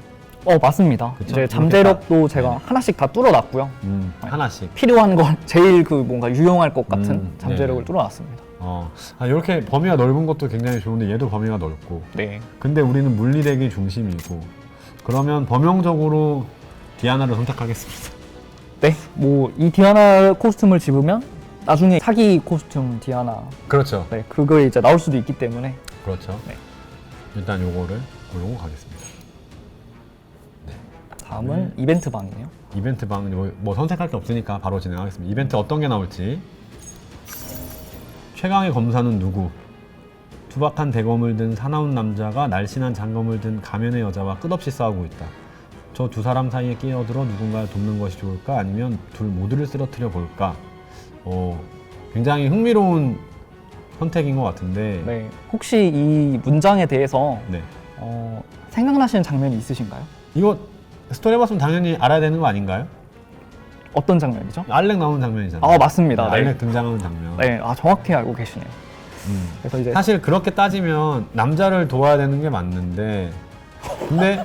맞습니다. 그쵸? 이제 잠재력도 이렇게 제가 네네. 하나씩 다 뚫어놨고요. 하나씩. 필요한 건 제일 뭔가 유용할 것 같은 음, 잠재력을 네네. 뚫어놨습니다. 이렇게 범위가 넓은 것도 굉장히 좋은데 얘도 범위가 넓고. 네. 근데 우리는 물리덱이 중심이고. 그러면 범용적으로 디아나를 선택하겠습니다. 네. 뭐 이 디아나 코스튬을 집으면 나중에 사기 코스튬 디아나 그렇죠. 네, 그거 이제 나올 수도 있기 때문에 그렇죠. 네. 일단 요거를 고르고 가겠습니다. 다음은 이벤트 방이네요. 이벤트 방, 뭐 선택할 게 없으니까 바로 진행하겠습니다. 이벤트 어떤 게 나올지. 최강의 검사는 누구? 투박한 대검을 든 사나운 남자가 날씬한 장검을 든 가면의 여자와 끝없이 싸우고 있다. 저 두 사람 사이에 끼어들어 누군가를 돕는 것이 좋을까? 아니면 둘 모두를 쓰러뜨려 볼까? 굉장히 흥미로운 선택인 것 같은데. 네. 혹시 이 문장에 대해서 네. 생각나시는 장면이 있으신가요? 이거 스토리 해봤으면 당연히 알아야 되는 거 아닌가요? 어떤 장면이죠? 알렉 나오는 장면이잖아요. 맞습니다. 네. 알렉 등장하는 장면. 네. 정확히 알고 계시네요. 그래서 이제 사실 그렇게 따지면 남자를 도와야 되는 게 맞는데, 근데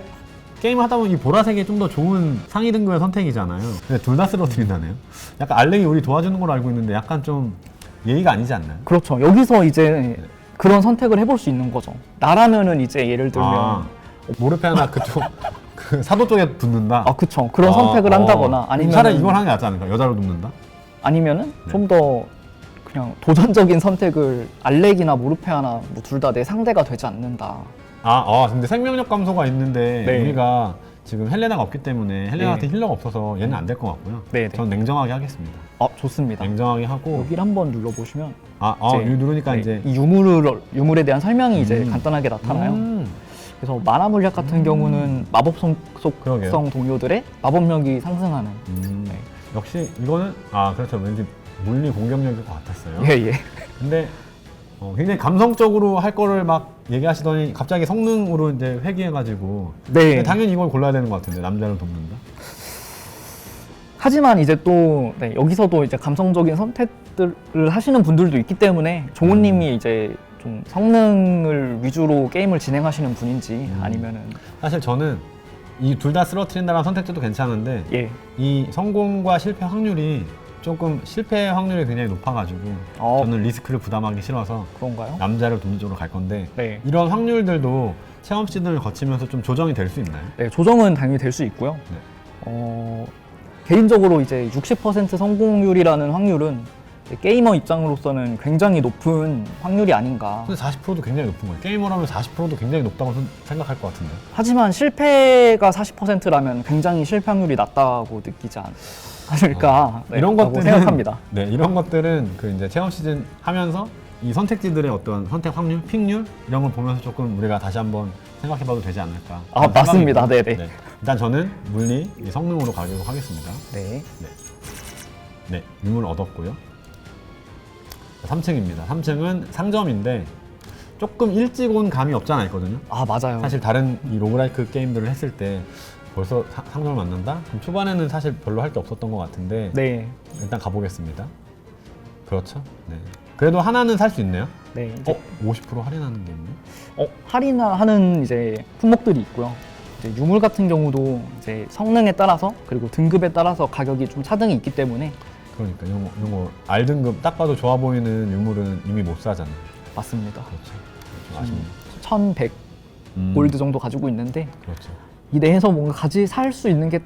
게임 하다 보면 이 보라색이 좀 더 좋은 상위 등급의 선택이잖아요. 근데 둘 다 쓰러뜨린다네요. 약간 알렉이 우리 도와주는 걸로 알고 있는데 약간 좀 예의가 아니지 않나요? 그렇죠. 여기서 이제 그런 선택을 해볼 수 있는 거죠. 나라면은 이제 예를 들면 모르페아나 그쪽 그 사도 쪽에 붙는다. 그쵸. 그런 선택을 한다거나 아니면 차라리 이걸 하는 게 낫지 않을까? 여자로 붙는다? 아니면은 네. 좀 더 그냥 도전적인 선택을 알렉이나 모르페아나 뭐 둘 다 내 상대가 되지 않는다. 근데 생명력 감소가 있는데 네. 우리가 지금 헬레나가 없기 때문에 헬레나 네. 같은 힐러가 없어서 얘는 안 될 것 같고요. 네, 네. 전 냉정하게 하겠습니다. 좋습니다. 냉정하게 하고 여기를 한번 눌러보시면 이거 누르니까 이제 이 유물에 대한 설명이 이제 간단하게 나타나요. 그래서 만화 물약 같은 경우는 마법 그러게요. 속성 동료들의 마법력이 상승하는. 네. 역시 이거는 그렇죠. 왠지 물리 공격력일 것 같았어요. 예. 근데 굉장히 감성적으로 할 거를 막 얘기하시더니 갑자기 성능으로 이제 회귀해가지고 네. 당연히 이걸 골라야 되는 것 같은데 남자를 돕는다. 하지만 이제 또 여기서도 이제 감성적인 선택들을 하시는 분들도 있기 때문에 종호님이 이제 좀 성능을 위주로 게임을 진행하시는 분인지 아니면은 사실 저는 이 둘 다 쓰러트린다라는 선택지도 괜찮은데 예. 이 성공과 실패 확률이 조금 실패 확률이 굉장히 높아가지고 저는 리스크를 부담하기 싫어서 그런가요? 남자를 돕는 쪽으로 갈 건데 네. 이런 확률들도 체험 시즌을 거치면서 좀 조정이 될 수 있나요? 네, 조정은 당연히 될 수 있고요. 개인적으로 이제 60% 성공률이라는 확률은 게이머 입장으로서는 굉장히 높은 확률이 아닌가. 근데 40%도 굉장히 높은 거예요. 게이머라면 40%도 굉장히 높다고 생각할 것 같은데. 하지만 실패가 40%라면 굉장히 실패 확률이 낮다고 느끼지 않을까 이런 라고 것들은 생각합니다. 네, 이런 것들은 그 이제 체험 시즌 하면서 이 선택지들의 어떤 선택 확률, 픽률 이런 걸 보면서 조금 우리가 다시 한번 생각해봐도 되지 않을까. 맞습니다. 생각이고요. 네네. 네. 일단 저는 물리 이 성능으로 가도록 하겠습니다. 네. 네, 유물 얻었고요. 3층입니다. 3층은 상점인데 조금 일찍 온 감이 없지 않아 있거든요. 맞아요. 사실 다른 이 로그라이크 게임들을 했을 때 벌써 상점을 만난다? 그럼 초반에는 사실 별로 할 게 없었던 것 같은데 네. 일단 가보겠습니다. 그렇죠. 네. 그래도 하나는 살 수 있네요. 네. 이제 50% 할인하는 게 있네. 할인하는 이제 품목들이 있고요. 이제 유물 같은 경우도 이제 성능에 따라서 그리고 등급에 따라서 가격이 좀 차등이 있기 때문에 그러니까 이런 거 R등급 딱 봐도 좋아 보이는 유물은 이미 못 사잖아요. 맞습니다. 그렇죠. 좀 아쉽네요. 1100 골드 정도 가지고 있는데 그렇죠. 이 내에서 뭔가 살 수 있는 게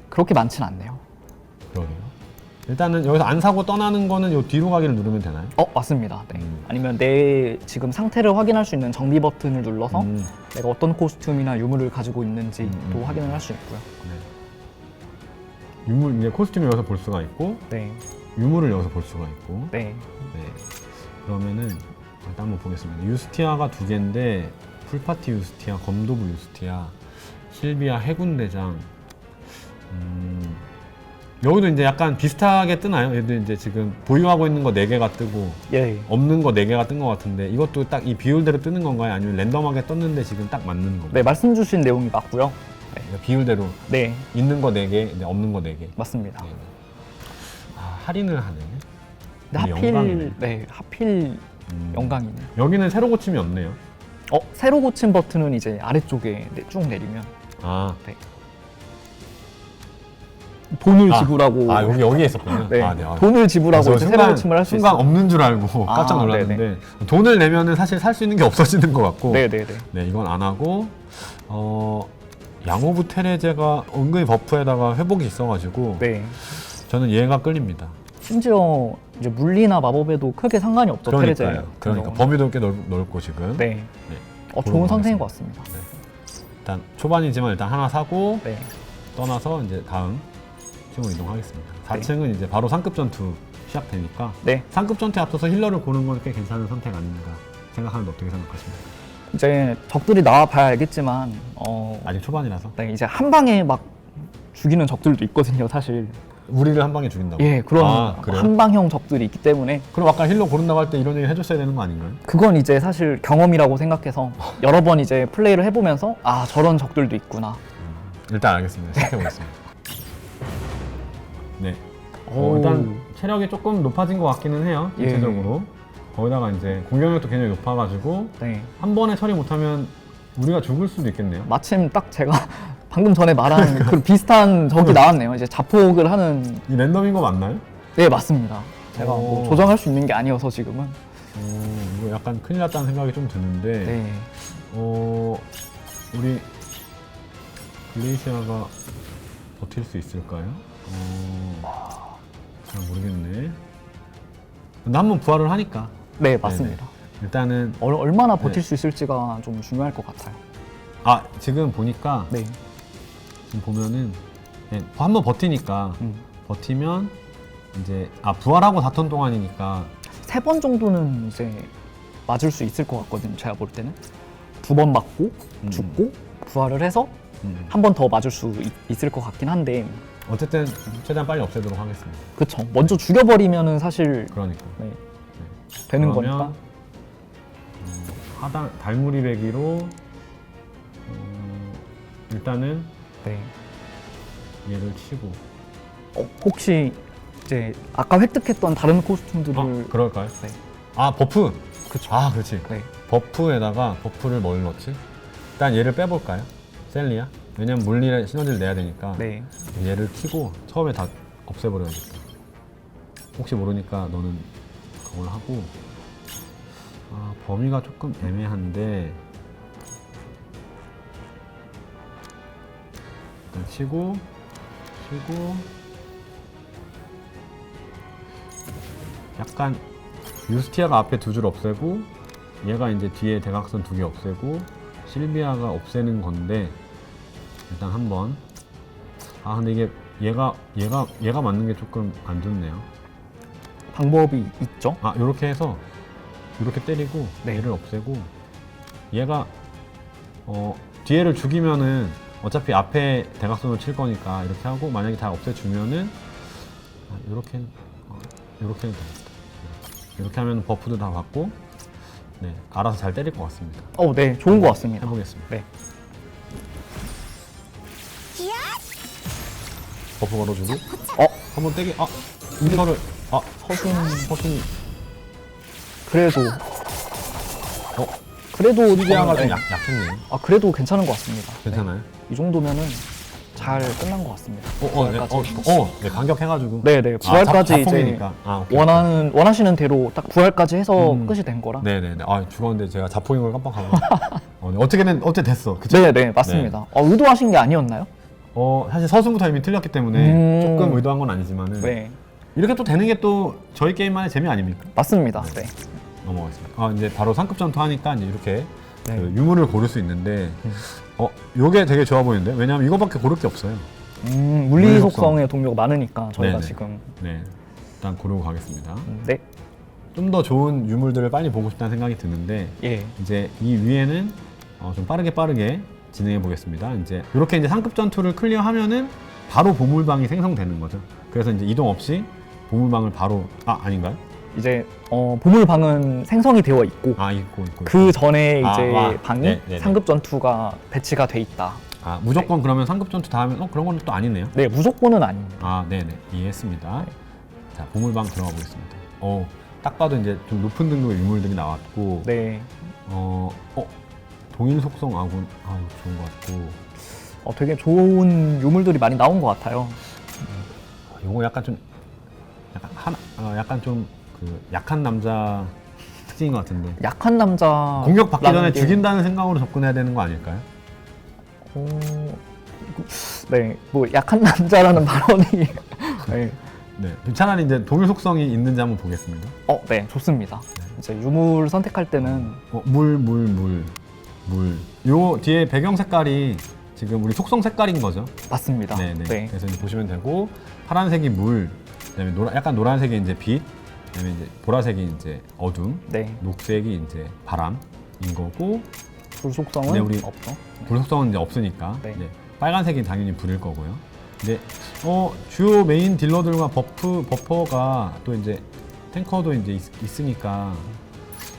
그렇게 많지는 않네요. 그러게요. 일단은 여기서 안 사고 떠나는 거는 요 뒤로 가기를 누르면 되나요? 맞습니다. 네. 아니면 내 지금 상태를 확인할 수 있는 정비 버튼을 눌러서 내가 어떤 코스튬이나 유물을 가지고 있는지 또 확인을 할 수 있고요. 네. 유물 이제 코스튬을 여기서 볼 수가 있고 네. 유물을 여기서 볼 수가 있고. 네. 네. 그러면은 일단 한번 보겠습니다. 유스티아가 2개인데 풀파티 유스티아, 검도부 유스티아, 실비아 해군대장. 여기도 이제 약간 비슷하게 뜨나요? 얘도 이제 지금 보유하고 있는 거 4개가 뜨고 예. 없는 거 4개가 뜬 것 같은데 이것도 딱 이 비율대로 뜨는 건가요? 아니면 랜덤하게 떴는데 지금 딱 맞는 건가요? 네, 말씀 주신 내용이 맞고요. 그러니까 비율대로 네, 있는 거 4개, 이제 없는 거 4개. 맞습니다. 네. 할인을 하네. 근데 이게 영광이네. 하필 영광이네요. 여기는 새로 고침이 없네요. 새로 고친 버튼은 이제 아래쪽에 쭉 내리면 아, 네. 돈을 지불하고 여기에 있었군요. 네, 아, 네. 돈을 지불하고 저 이제 새로운 침을 할 수 순간 있어요. 없는 줄 알고 깜짝 놀랐는데 네네. 돈을 내면은 사실 살 수 있는 게 없어지는 것 같고 네네네. 네, 이건 안 하고 양오브 테레제가 은근히 버프에다가 회복이 있어가지고 네. 저는 얘가 끌립니다. 심지어 이제 물리나 마법에도 크게 상관이 없죠. 테레제. 그러니까 범위도 꽤 넓고 지금. 네. 네. 좋은 고르고 상태인 것 가겠습니다. 같습니다. 일단 초반이지만 일단 하나 사고 네. 떠나서 이제 다음 층으로 이동하겠습니다. 4층은 이제 바로 상급 전투 시작되니까 네. 상급 전투에 앞서서 힐러를 고르는 건 꽤 괜찮은 선택 아닌가 생각하는데 어떻게 생각하십니까? 이제 적들이 나와봐야 알겠지만 아직 초반이라서 네, 이제 한 방에 막 죽이는 적들도 있거든요, 사실. 우리를 한 방에 죽인다고? 예, 그런 그래요? 한방형 적들이 있기 때문에 그럼 아까 힐러 고른다고 할 때 이런 얘기 해줬어야 되는 거 아닌가요? 그건 이제 사실 경험이라고 생각해서 여러 번 이제 플레이를 해보면서 저런 적들도 있구나. 일단 알겠습니다. 시작해보겠습니다. 네. 오. 일단 체력이 조금 높아진 것 같기는 해요. 예. 전체적으로. 거기다가 이제 공격력도 굉장히 높아가지고 네. 한 번에 처리 못하면 우리가 죽을 수도 있겠네요. 마침 딱 제가 방금 전에 말한 그 비슷한 적이 나왔네요. 이제 자폭을 하는. 이 랜덤인 거 맞나요? 네, 맞습니다. 제가 뭐 오. 조정할 수 있는 게 아니어서 지금은. 이거 약간 큰일 났다는 생각이 좀 드는데 네. 우리 글레이시아가 버틸 수 있을까요? 잘 모르겠네. 근데 한번 부활을 하니까 네, 맞습니다. 일단은 얼마나 버틸 네. 수 있을지가 좀 중요할 것 같아요. 지금 보니까 네. 지금 보면은 한번 버티니까 버티면 이제 부활하고 4턴 동안이니까 3번 정도는 이제 맞을 수 있을 것 같거든요. 제가 볼 때는 2번 맞고 죽고 부활을 해서 한 번 더 맞을 수 있을 것 같긴 한데 어쨌든 최대한 빨리 없애도록 하겠습니다. 그쵸. 먼저 죽여버리면은 사실 그러니까 네, 되는 그러면, 거니까. 하단 달무리 배기로 일단은 네. 얘를 치고 혹시 이제 아까 획득했던 다른 코스튬들을 그럴까요? 네. 버프. 그쵸. 그렇지. 네. 버프에다가 버프를 뭘 넣지? 일단 얘를 빼볼까요? 셀리아? 왜냐면 물리의 시너지를 내야 되니까 네. 얘를 키고 처음에 다 없애버려야겠다. 혹시 모르니까 너는 그걸 하고 범위가 조금 애매한데 일단 치고 약간 유스티아가 앞에 2줄 없애고 얘가 이제 뒤에 대각선 2개 없애고 실비아가 없애는 건데 일단 한번 근데 이게 얘가 맞는 게 조금 안 좋네요. 방법이 있죠. 요렇게 해서 이렇게 때리고 네. 얘를 없애고 얘가 뒤에를 죽이면은 어차피 앞에 대각선을 칠 거니까 이렇게 하고 만약에 다 없애주면은 이렇게는 되겠다. 이렇게 하면 버프도 다 받고 네 알아서 잘 때릴 것 같습니다. 네, 좋은 것 같습니다. 해보겠습니다. 네. 버프 걸어주고 한번 떼기 인터를 서순이 그래도 실비아가 좀 네. 약했네요. 그래도 괜찮은 것 같습니다. 괜찮아요? 이 정도면은 잘 끝난 것 같습니다. 네, 반격해가지고. 네네, 부활까지 이제 자폭이니까. 오케이. 원하시는 대로 딱 부활까지 해서 끝이 된 거라. 네네네. 죽었는데 제가 자폭인 걸 깜빡하고. 어떻게든 됐어. 그쵸? 네네, 맞습니다. 의도하신 게 아니었나요? 사실 서순부터 이미 틀렸기 때문에 음. 조금 의도한 건 아니지만은 네, 이렇게 또 되는 게 또 저희 게임만의 재미 아닙니까? 맞습니다. 네. 넘어가겠습니다. 이제 바로 상급 전투 하니까 이제 이렇게 네. 그 유물을 고를 수 있는데 요게 되게 좋아 보이는데 왜냐면 이거밖에 고를 게 없어요. 물리 속성의 동료가 많으니까 저희가 네네. 지금 네, 일단 고르고 가겠습니다. 네, 좀 더 좋은 유물들을 빨리 보고 싶다는 생각이 드는데 예, 이제 이 위에는 좀 빠르게 진행해 보겠습니다. 이제 이렇게 이제 상급 전투를 클리어하면은 바로 보물방이 생성되는 거죠. 그래서 이제 이동 없이 보물방을 바로 아닌가요? 이제 보물방은 생성이 되어 있고 있고. 그 전에 이제 방이 네네네. 상급 전투가 배치가 돼 있다. 무조건 그러면 상급 전투 다음에 그런 건 또 아니네요. 네, 무조건은 아닙니다. 네네 이해했습니다. 자 보물방 들어가 보겠습니다. 딱 봐도 이제 좀 높은 등급의 유물들이 나왔고, 네, 동일 속성 아군 이거 좋은 것 같고. 되게 좋은 유물들이 많이 나온 것 같아요. 요거 약간 좀 약간 좀 그 약한 남자 특징인 것 같은데 약한 남자 공격 받기 전에 죽인다는 생각으로 접근해야 되는 거 아닐까요? 네, 뭐 약한 남자라는 발언이 네. 네, 차라리 이제 동일 속성이 있는지 한번 보겠습니다. 네, 좋습니다. 이제 유물 선택할 때는 물. 요 뒤에 배경 색깔이 지금 우리 속성 색깔인 거죠? 맞습니다. 네. 네. 그래서 이제 보시면 되고 파란색이 물, 그다음에 약간 노란색이 이제 빛, 그다음에 이제 보라색이 이제 어둠, 네. 녹색이 이제 바람인 거고 불 속성은 네, 우리 없죠. 불 속성은 이제 없으니까 네. 이제 빨간색이 당연히 불일 거고요. 근데 주요 메인 딜러들과 버퍼가 또 이제 탱커도 이제 있으니까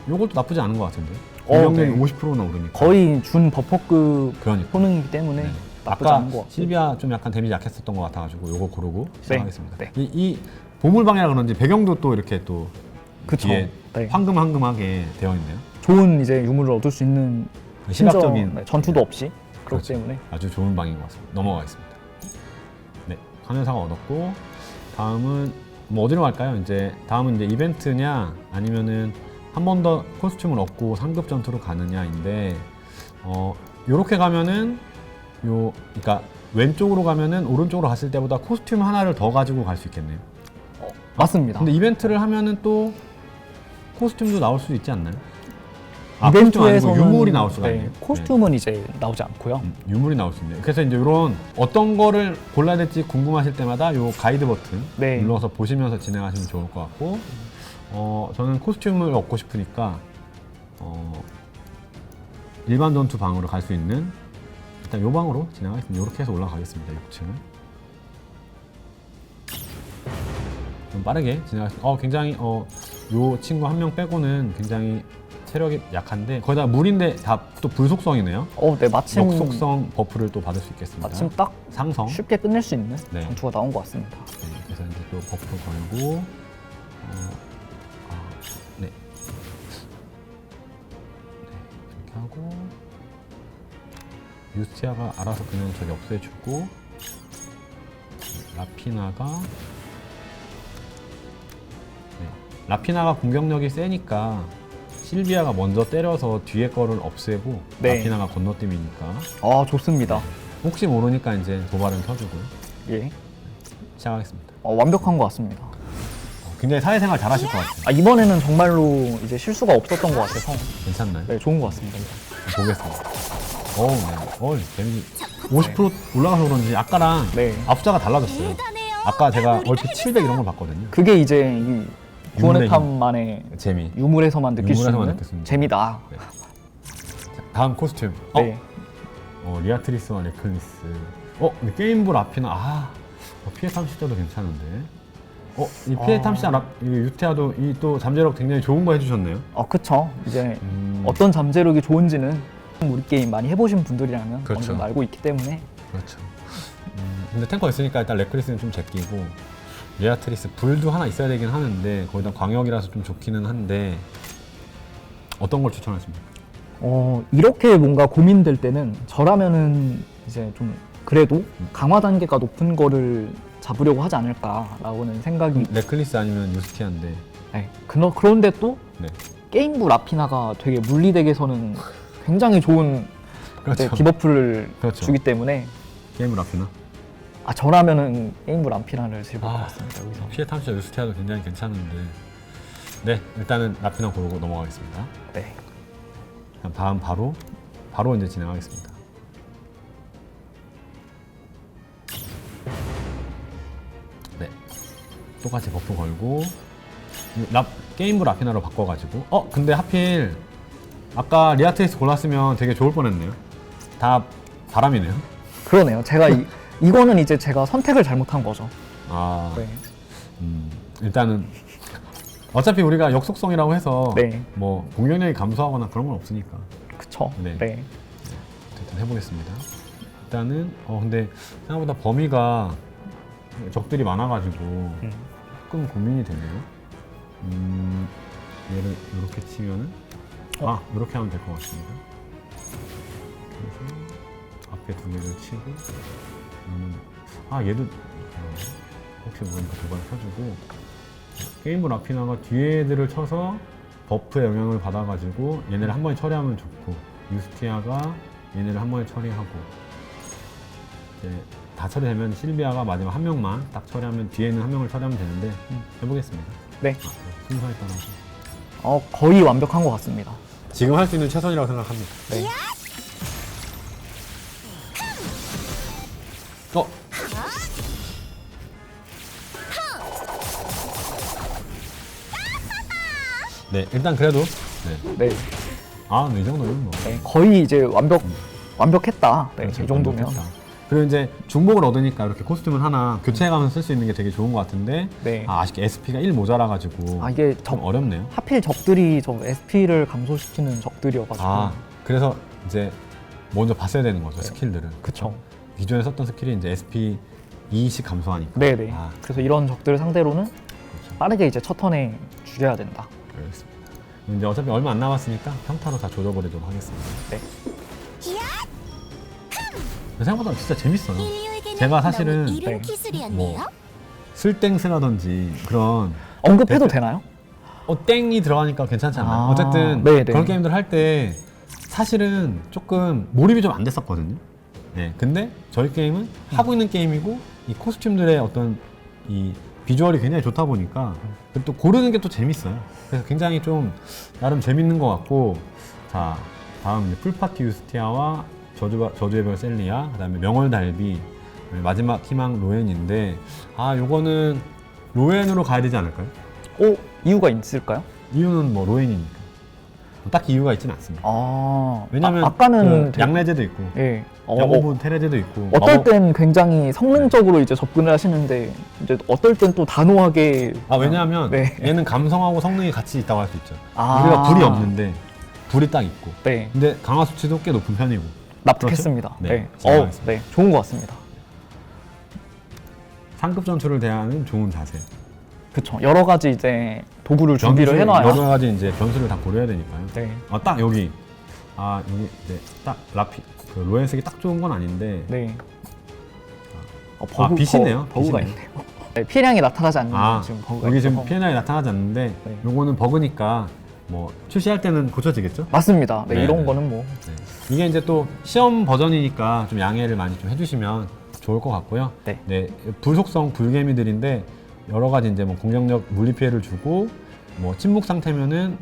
요것도 나쁘지 않은 것 같은데. 공격력이 네. 50%나 오르니까. 거의 준 버퍼급 그러니까. 효능이기 때문에 네. 나쁘지 아까 않은 것 같고. 실비아 좀 약간 데미지 약했었던 것 같아가지고 요거 고르고 시작하겠습니다. 네. 이 보물방이라 그런지 배경도 또 이렇게 또 그쵸. 뒤에 네. 황금하게 되어 있네요. 좋은 이제 유물을 얻을 수 있는 시각적인 심지어, 전투도 없이 그렇기 그렇죠. 때문에 아주 좋은 방인 것 같습니다. 넘어가겠습니다. 네, 관현사가 얻었고 다음은 뭐 어디로 갈까요? 이제 다음은 이제 이벤트냐 아니면은 한 번 더 코스튬을 얻고 상급 전투로 가느냐인데 요렇게 가면은 그러니까 왼쪽으로 가면은 오른쪽으로 갔을 때보다 코스튬 하나를 더 가지고 갈 수 있겠네요. 맞습니다. 근데 이벤트를 하면은 또 코스튬도 나올 수 있지 않나요? 이벤트에서는 유물이 나올 수가 있네요. 코스튬은 이제 나오지 않고요. 유물이 나올 수 있네요. 그래서 이제 이런 어떤 거를 골라야 될지 궁금하실 때마다 요 가이드 버튼 네. 눌러서 보시면서 진행하시면 좋을 것 같고 저는 코스튬을 얻고 싶으니까 일반 전투 방으로 갈 수 있는 일단 요 방으로 진행하겠습니다. 이렇게 해서 올라가겠습니다. 6층은 좀 빠르게 진행하겠습니다. 굉장히 요 친구 한 명 빼고는 굉장히 체력이 약한데 거기다 물인데 다 또 불속성이네요. 네, 마침 역속성 버프를 또 받을 수 있겠습니다. 마침 딱 상성. 쉽게 끝낼 수 있는 네. 전투가 나온 것 같습니다. 네, 그래서 이제 또 버프 걸고 네. 네, 이렇게 하고 유스티아가 알아서 그냥 저기 없애주고 라피나가 라피나가 공격력이 세니까 실비아가 먼저 때려서 뒤에 거를 없애고 네. 라피나가 건너뛰니까 좋습니다. 혹시 모르니까 이제 도발은 켜주고요. 예. 시작하겠습니다. 완벽한 것 같습니다. 굉장히 사회생활 잘하실 것 같아요. 이번에는 정말로 이제 실수가 없었던 것 같아서 괜찮나요? 네, 좋은 것 같습니다. 보겠습니다. 네. 데미지 50% 올라가서 그런지 아까랑 네. 압수자가 달라졌어요. 아까 제가 얼핏 700 이런 걸 봤거든요. 그게 이제 이 구원의 유물의 탐만의 재미. 유물에서만 느낄 수 유물에서만 있는 느낄 수 있는. 재미다. 네. 자, 다음 코스튬. 네. 리아트리스와 레클리스. 근데 게임부 라피나. 피해 탐시자도 괜찮은데. 이 피해 탐시자 유태아도 이 또 잠재력 굉장히 좋은 거 해주셨네요. 그쵸. 이제 어떤 잠재력이 좋은지는 우리 게임 많이 해보신 분들이라면 그렇죠. 어느 정도 알고 있기 때문에 그렇죠. 근데 탱커 있으니까 일단 레클리스는 좀 제끼고 리아트리스 불도 하나 있어야 되긴 하는데 거기다 광역이라서 좀 좋기는 한데 어떤 걸 추천하십니까? 이렇게 뭔가 고민될 때는 저라면은 이제 좀 그래도 강화 단계가 높은 거를 잡으려고 하지 않을까라고는 생각이. 레클리스 아니면 유스티아인데. 네. 그런데 또 네. 게임부 라피나가 되게 물리덱에서는 굉장히 좋은 그렇죠. 디버프를 그렇죠. 주기 때문에 게임을 라피나. 저라면은 게임부 라피나를 즐길 것 같습니다. 여기서. 피해 탐시자 유스티아도 굉장히 괜찮은데. 네, 일단은 라피나 고르고 넘어가겠습니다. 네. 그럼 다음 바로 이제 진행하겠습니다. 네, 똑같이 버프 걸고 게임부 라피나로 바꿔가지고 근데 하필 아까 리아트리스 골랐으면 되게 좋을 뻔했네요. 다 바람이네요. 그러네요. 제가 이거는 이제 제가 선택을 잘못한 거죠. 네. 네. 일단은 어차피 우리가 역속성이라고 해서 네. 뭐 공격력이 감소하거나 그런 건 없으니까 그쵸. 네. 네. 일단 해보겠습니다. 일단은 근데 생각보다 범위가 적들이 많아가지고 조금 고민이 되네요. 얘를 이렇게 치면은 이렇게 하면 될 것 같습니다. 그래서 앞에 두 개를 치고 얘도 이렇게 하면 혹시 모르니까 도발 켜주고 게임볼 라피나가 뒤에 애들을 쳐서 버프의 영향을 받아가지고 얘네를 한 번에 처리하면 좋고 유스티아가 얘네를 한 번에 처리하고 이제 다 처리되면 실비아가 마지막 한 명만 딱 처리하면 뒤에 있는 한 명을 처리하면 되는데 해보겠습니다. 네. 순서에 따라서 거의 완벽한 것 같습니다. 지금 할 수 있는 최선이라고 생각합니다. 네. 어? 네, 일단 그래도 네. 네. 아, 이 정도면 뭐. 네. 거의 이제 완벽했다. 네. 그렇죠, 이 정도면. 완벽했다. 그리고 이제 중복을 얻으니까 이렇게 코스튬을 하나 교체해가면서 쓸 수 있는 게 되게 좋은 것 같은데 네. 아쉽게 SP가 1 모자라가지고 이게 좀 어렵네요. 하필 적들이 저 SP를 감소시키는 적들이어가지고. 그래서 이제 먼저 봤어야 되는 거죠, 스킬들을. 그쵸. 기존에 썼던 스킬이 이제 SP 2씩 감소하니까. 네네. 아. 그래서 이런 적들을 상대로는 그렇죠. 빠르게 이제 첫 턴에 죽여야 된다. 알겠습니다. 이제 어차피 얼마 안 남았으니까 평타로 다 조져버리도록 하겠습니다. 네. 생각보다 진짜 재밌어요. 인류에게는 제가 사실은 너무 이른 네. 기술이었네요. 뭐 슬땡스라든지 그런 언급해도 되나요? 땡이 들어가니까 괜찮지 않나요? 아, 어쨌든 네네. 그런 게임들 할 때 사실은 조금 몰입이 좀 안 됐었거든요. 네, 근데 저희 게임은 하고 있는 게임이고 이 코스튬들의 어떤 이 비주얼이 굉장히 좋다 보니까 또 고르는 게 또 재밌어요. 그래서 굉장히 좀 나름 재밌는 것 같고 자 다음 이제 풀파티 유스티아와 저주의 별 셀리아 그다음에 명월 달비 마지막 희망 로엔인데 요거는 로엔으로 가야 되지 않을까요? 이유가 있을까요? 이유는 뭐 로엔이니까 딱히 이유가 있지는 않습니다. 왜냐면 아까는 그 양레제도 있고 예. 야고부 테레제도 있고 어떨 마법- 땐 굉장히 성능적으로 이제 접근을 하시는데 이제 어떨 땐 또 단호하게 왜냐하면 네. 얘는 감성하고 성능이 같이 있다고 할 수 있죠. 아. 우리가 불이 없는데 불이 딱 있고 네. 근데 강화 수치도 꽤 높은 편이고 납득했습니다. 그렇죠? 네, 네. 진행하겠습니다. 네. 좋은 것 같습니다. 상급 전투를 대하는 좋은 자세. 그쵸. 여러 가지 이제 도구를 준비를 해놔야. 여러 가지 이제 변수를 다 고려해야 되니까요. 네. 딱 여기 여기 네, 딱 라피 그 로엔 쓰기 딱 좋은 건 아닌데 네. 빛이네요. 버그가 빛이네요. 있네요. 네, 피해량이 나타나지 않는 지금 버그가 여기 있어서. 지금 피해량이 나타나지 않는데 네. 요거는 버그니까 뭐 출시할 때는 고쳐지겠죠? 맞습니다. 네, 네, 이런 네. 거는 뭐 네. 이게 이제 또 시험 버전이니까 좀 양해를 많이 좀 해주시면 좋을 것 같고요. 네. 불속성 불개미들인데 여러 가지 이제 뭐 공격력 물리 피해를 주고 뭐 침묵 상태면은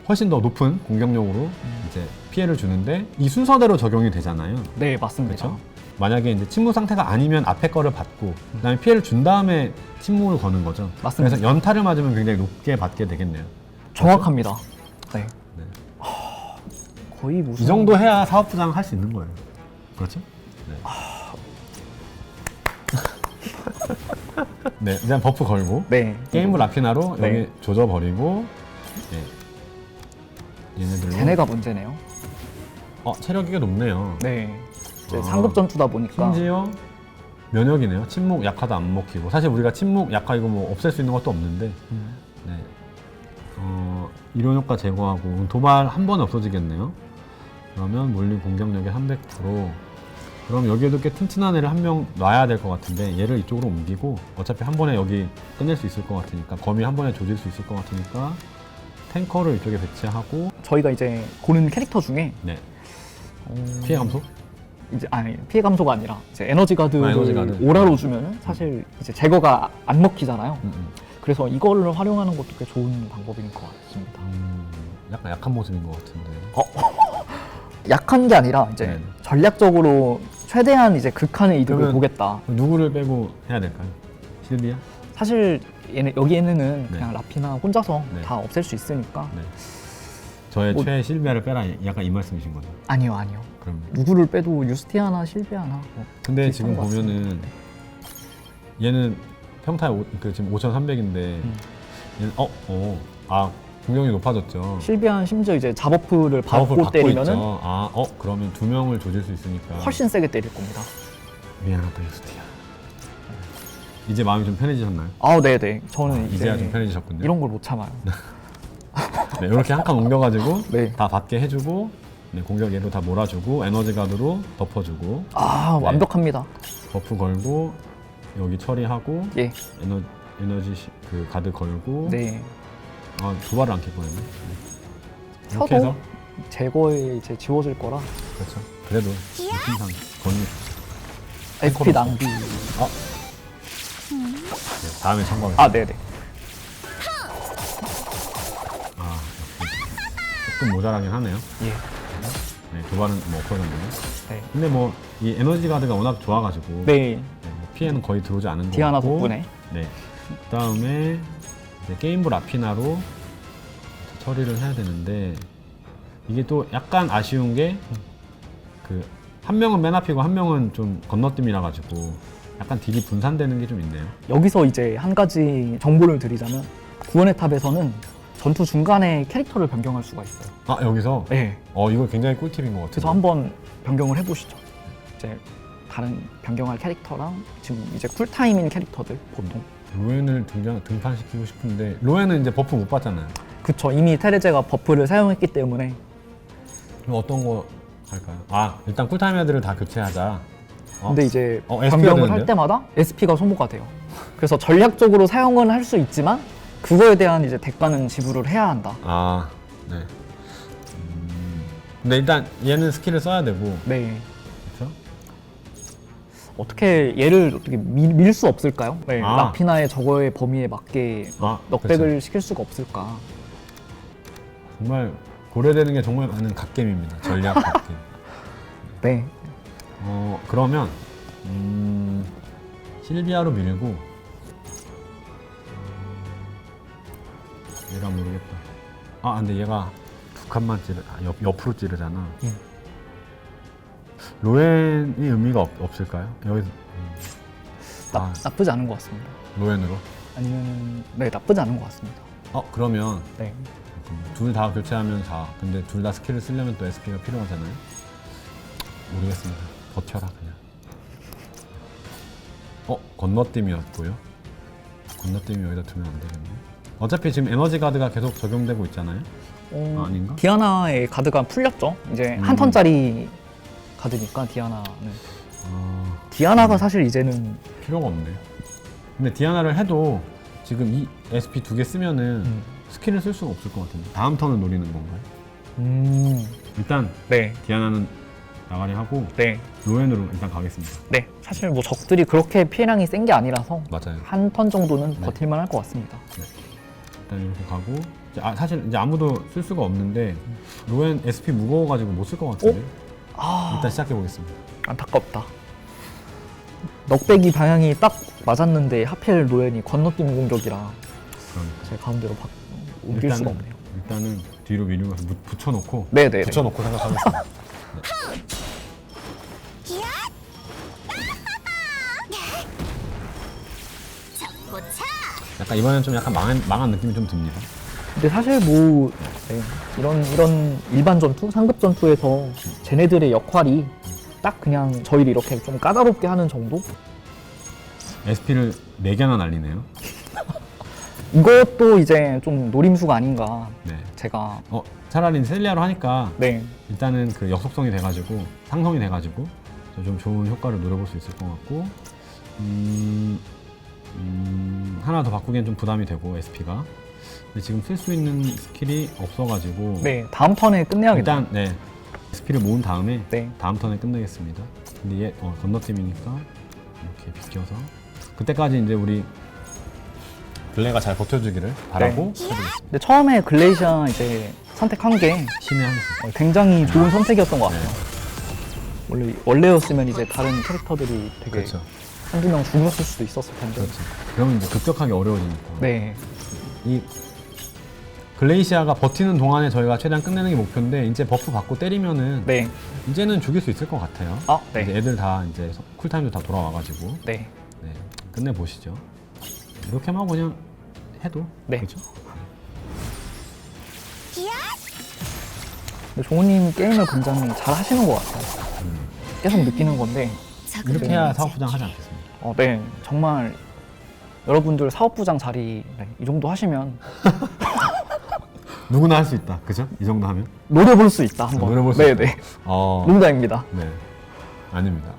훨씬 더 높은 공격력으로 이제 피해를 주는데 이 순서대로 적용이 되잖아요. 네, 맞습니다. 그렇죠? 만약에 이제 침묵 상태가 아니면 앞에 거를 받고 그다음에 피해를 준 다음에 침묵을 거는 거죠. 맞습니다. 그래서 연타를 맞으면 굉장히 높게 받게 되겠네요. 정확합니다. 네. 네. 거의 무슨 이 정도 해야 사업부장 할 수 있는 거예요. 그렇죠? 네. 네, 일단 버프 걸고 네. 게임을 라피나로 네. 여기 조져버리고 네. 얘네들로 쟤네가 문제네요. 체력이 꽤 높네요. 네. 이제 아. 상급 전투다 보니까 심지어 면역이네요. 침묵 약화도 안 먹히고 사실 우리가 침묵 약화 이거 뭐 없앨 수 있는 것도 없는데 네. 이론 효과 제거하고 도발 한 번에 없어지겠네요. 그러면 물리 공격력의 300%. 그럼 여기에도 꽤 튼튼한 애를 한 명 놔야 될 것 같은데 얘를 이쪽으로 옮기고 어차피 한 번에 여기 끝낼 수 있을 것 같으니까 거미 한 번에 조질 수 있을 것 같으니까 탱커를 이쪽에 배치하고 저희가 이제 고른 캐릭터 중에 네. 피해 감소? 이제 피해 감소가 아니라 이제 에너지 가드를 에너지 가드. 오라로 주면은 사실 이제 제거가 안 먹히잖아요. 그래서 이거를 활용하는 것도 꽤 좋은 방법인 것 같습니다. 약간 약한 모습인 것 같은데. 약한 게 아니라 이제 네. 전략적으로 최대한 이제 극한의 이득을 그러면- 보겠다. 누구를 빼고 해야 될까요? 실비아? 사실 여기 얘네는 네. 그냥 라피나 혼자서 네. 다 없앨 수 있으니까 네. 저의 뭐- 최애 실비아를 빼라 약간 이 말씀이신 거죠? 아니요. 그럼. 누구를 빼도 유스티아나 실비아나 뭐 근데 비슷한 지금 것 같습니다. 보면은 얘는 평타에 지금 5,300인데 얘는 공격이 높아졌죠. 실비아는 심지어 이제 자버프를 작업을 받고 때리면은 있죠. 그러면 2명을 조질 수 있으니까 훨씬 세게 때릴 겁니다. 미안하다 유스티아. 이제 마음이 좀 편해지셨나요? 네네. 저는 이제 이제야 좀 편해지셨군요. 이런 걸 못 참아요. 네, 이렇게 한 칸 옮겨가지고 네. 다 받게 해주고 네, 공격 얘로 다 몰아주고 에너지 가드로 덮어주고 네. 완벽합니다. 버프 걸고 여기 처리하고 예. 에너지 그 가드 걸고 네. 아 도발을 안 킬 뻔했네. 이렇게 켜도 해서 제거에 이제 지워질 거라 그렇죠. 그래도 느낌상 건이 SP 낭비. 네, 다음에 참고하겠습니다. 아, 네네. 아 조금 모자라긴 하네요. 예. 네, 도발은 뭐 없어졌네요. 네. 근데 뭐 이 에너지 가드가 워낙 좋아가지고 네. 뭐 피해는 거의 들어오지 않은 거 디아나 같고 덕분에. 네. 그다음에 이제 게임볼 라피나로 처리를 해야 되는데 이게 또 약간 아쉬운 게 그 한 명은 맨 앞이고 한 명은 좀 건너뛰이라 가지고 약간 딜이 분산되는 게 좀 있네요. 여기서 이제 한 가지 정보를 드리자면 구원의 탑에서는 전투 중간에 캐릭터를 변경할 수가 있어요. 아 여기서 네. 이거 굉장히 꿀팁인 것 같아요. 그래서 한번 변경을 해보시죠. 이제 다른 변경할 캐릭터랑 지금 이제 쿨타임인 캐릭터들 보통. 로엔을 등판시키고 싶은데 로엔은 이제 버프 못 받잖아요. 그쵸. 이미 테레제가 버프를 사용했기 때문에. 그럼 어떤 거 할까요? 아 일단 쿨타임 애들을 다 교체하자. 근데 이제 SP가 변경을 되는데요? 할 때마다 SP가 소모가 돼요. 그래서 전략적으로 사용은 할 수 있지만 그거에 대한 이제 대가는 지불을 해야 한다. 아 네. 근데 일단 얘는 스킬을 써야 되고 네. 그렇죠? 어떻게 얘를 어떻게 밀 수 없을까요? 네. 아. 라피나의 저거의 범위에 맞게 아 넉백을 그렇죠. 시킬 수가 없을까? 정말 고려되는 게 정말 많은 갓겜입니다. 전략 갓겜. 네. 그러면 실비아로 밀고 얘가 모르겠다. 아 근데 얘가 두 칸만 옆으로 찌르잖아. 로엔이 의미가 없을까요? 여기서 나쁘지 않은 것 같습니다. 로엔으로. 아니면 네 나쁘지 않은 것 같습니다. 그러면 네. 둘 다 교체하면 4. 근데 둘 다 스킬을 쓰려면 또 SP가 필요하잖아요. 모르겠습니다. 버텨라 그냥. 건너뛰기였고요. 건너뛰기 여기다 두면 안 되겠네. 어차피 지금 에너지 가드가 계속 적용되고 있잖아요. 아닌가? 디아나의 가드가 풀렸죠. 이제 한 턴짜리 가드니까 디아나는. 디아나가 사실 이제는 필요가 없네. 근데 디아나를 해도 지금 이 SP 2개 쓰면은 스킬을 쓸 수가 없을 것 같은데. 다음 턴을 노리는 건가요? 일단 네. 디아나는 나가리 하고 네. 로엔으로 일단 가겠습니다. 네. 사실 뭐 적들이 그렇게 피해량이 센 게 아니라서 맞아요. 한 턴 정도는 네. 버틸만 할 것 같습니다. 일단 이렇게 가고 사실 이제 아무도 쓸 수가 없는데 로엔 SP 무거워가지고 못 쓸 것 같은데. 일단 시작해 보겠습니다. 안타깝다. 넉배기 방향이 딱 맞았는데 하필 노엔이 건너뛰는 공격이라 그러니까. 제 가운데로 옮길 수가 없네요. 일단은 뒤로 밀고 가서 붙여놓고 네네. 붙여놓고 생각하겠습니다. 약간 이번엔 좀 약간 망한 느낌이 좀 듭니다. 근데 사실 뭐 네, 이런 일반 전투, 상급 전투에서 쟤네들의 역할이 딱 그냥 저희를 이렇게 좀 까다롭게 하는 정도? SP를 4개나 날리네요. 이것도 이제 좀 노림수가 아닌가. 네. 제가 차라리 셀리아로 하니까 네. 일단은 그 역속성이 돼가지고 상성이 돼가지고 좀 좋은 효과를 노려볼 수 있을 것 같고 하나 더 바꾸기엔 좀 부담이 되고 SP가 근데 지금 쓸 수 있는 스킬이 없어가지고 네, 다음 턴에 끝내야겠다. 일단 네 SP를 모은 다음에 네. 다음 턴에 끝내겠습니다. 근데 얘 건너뛰니까 이렇게 비껴서 그때까지 이제 우리 블레가 잘 버텨주기를 바라고 해보겠습니다. 근데 처음에 글레이시아 이제 선택한 게 힘의 한 수. 굉장히 좋은 선택이었던 것 네. 같아요. 원래였으면 이제 다른 캐릭터들이 되게 그렇죠. 한두 명 죽었을 수도 있었을 텐데. 그렇죠. 그러면 이제 급격하게 어려워지니까. 네. 이 글레이시아가 버티는 동안에 저희가 최대한 끝내는 게 목표인데 이제 버프 받고 때리면은 네. 이제는 죽일 수 있을 것 같아요. 네. 이제 애들 다 이제 쿨타임도 다 돌아와가지고 네. 네, 끝내 보시죠. 이렇게만 하고 그냥 해도 네. 그렇죠. 근데 종우님 게임을 굉장히 잘 하시는 것 같아요. 계속 느끼는 건데, 이렇게 해야 사업부장 하지 않겠습니까? 네. 정말 여러분들 사업부장 자리 이 정도 하시면 누구나 할 수 있다. 그죠? 이 정도 하면. 노려볼 수 있다 한번. 노려볼 수 네, 있다. 네. 농담입니다. 네. 아닙니다.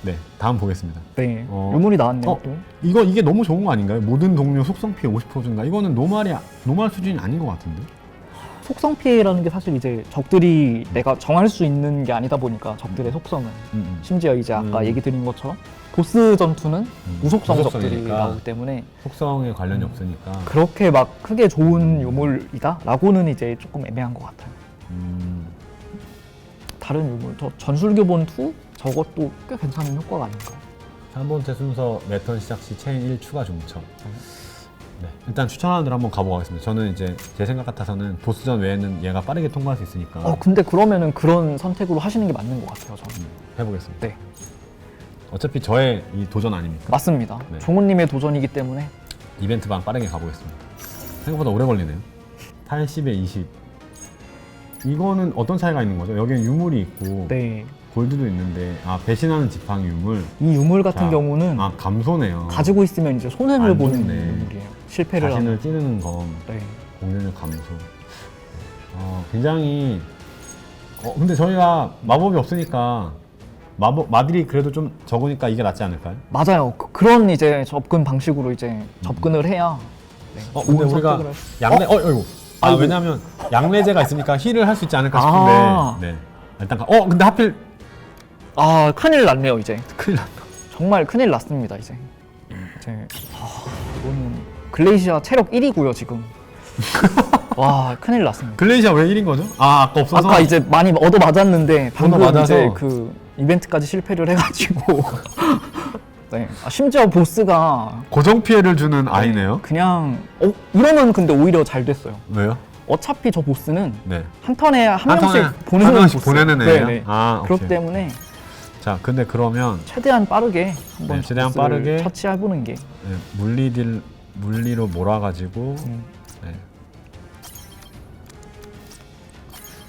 네, 다음 보겠습니다. 네, 어. 유물이 나왔네요. 어, 또. 이게 너무 좋은 거 아닌가요? 모든 동료 속성 피해 50% 증가. 이거는 노말 수준이 아닌 것 같은데. 속성 피해라는 게 사실 이제 적들이 내가 정할 수 있는 게 아니다 보니까 적들의 속성은 심지어 이제 아까 얘기 드린 것처럼 보스 전투는 무속성 적들이 무속성이니까. 나오기 때문에 속성에 관련이 없으니까. 그렇게 막 크게 좋은 유물이다라고는 이제 조금 애매한 것 같아요. 다른 유물, 저 전술교본 2 저것도 꽤 괜찮은 효과가 아닌가. 3번째 순서 매턴 시작 시 체인 1 추가 중첩. 네, 일단 추천하는 대로 한번 가보겠습니다. 저는 이제 제 생각 같아서는 보스전 외에는 얘가 빠르게 통과할 수 있으니까 근데 그러면은 그런 선택으로 하시는 게 맞는 것 같아요, 저는. 해보겠습니다. 네, 어차피 저의 이 도전 아닙니까? 맞습니다. 네. 종호님의 도전이기 때문에 이벤트방 빠르게 가보겠습니다. 생각보다 오래 걸리네요. 80에 20. 이거는 어떤 차이가 있는 거죠? 여기는 유물이 있고 네, 골드도 있는데 배신하는 지팡이 유물. 이 유물 같은 자, 경우는 감소네요. 가지고 있으면 이제 손해를 안 보는 좋네. 유물이에요. 실패를 자신을 하면. 찌르는 검, 네. 공격력 감소. 굉장히 근데 저희가 마법이 없으니까 마딜이 그래도 좀 적으니까 이게 낫지 않을까요? 맞아요. 그런 이제 접근 방식으로 이제 접근을 해야. 네, 근데 좋은 우리가 선택을 할 양내 어이구. 아이고. 왜냐면 양내제가 있으니까 힐을 할 수 있지 않을까 싶은데. 아. 네. 일단 근데 하필 큰일 났네요, 이제. 큰일 났다. 정말 큰일 났습니다, 이제. 이거는 글레이시아 체력 1이고요, 지금. 와, 큰일 났습니다. 글레이시아 왜 1인 거죠? 아까 없어서. 아까 이제 많이 얻어 맞았는데 방금 얻어 맞아서. 이제 그 이벤트까지 실패를 해가지고 네. 심지어 보스가 고정 피해를 주는 아이네요. 그냥 이러면 근데 오히려 잘 됐어요. 왜요? 어차피 저 보스는 네. 한 턴에 한 한 턴에 명씩 보내는 한 명씩 보스. 보내는 애예요? 네네. 오케이. 그렇기 때문에 자, 근데 그러면 최대한 빠르게 한번 최대한 보스를 빠르게 처치해보는 게 물리로 몰아가지고. 네.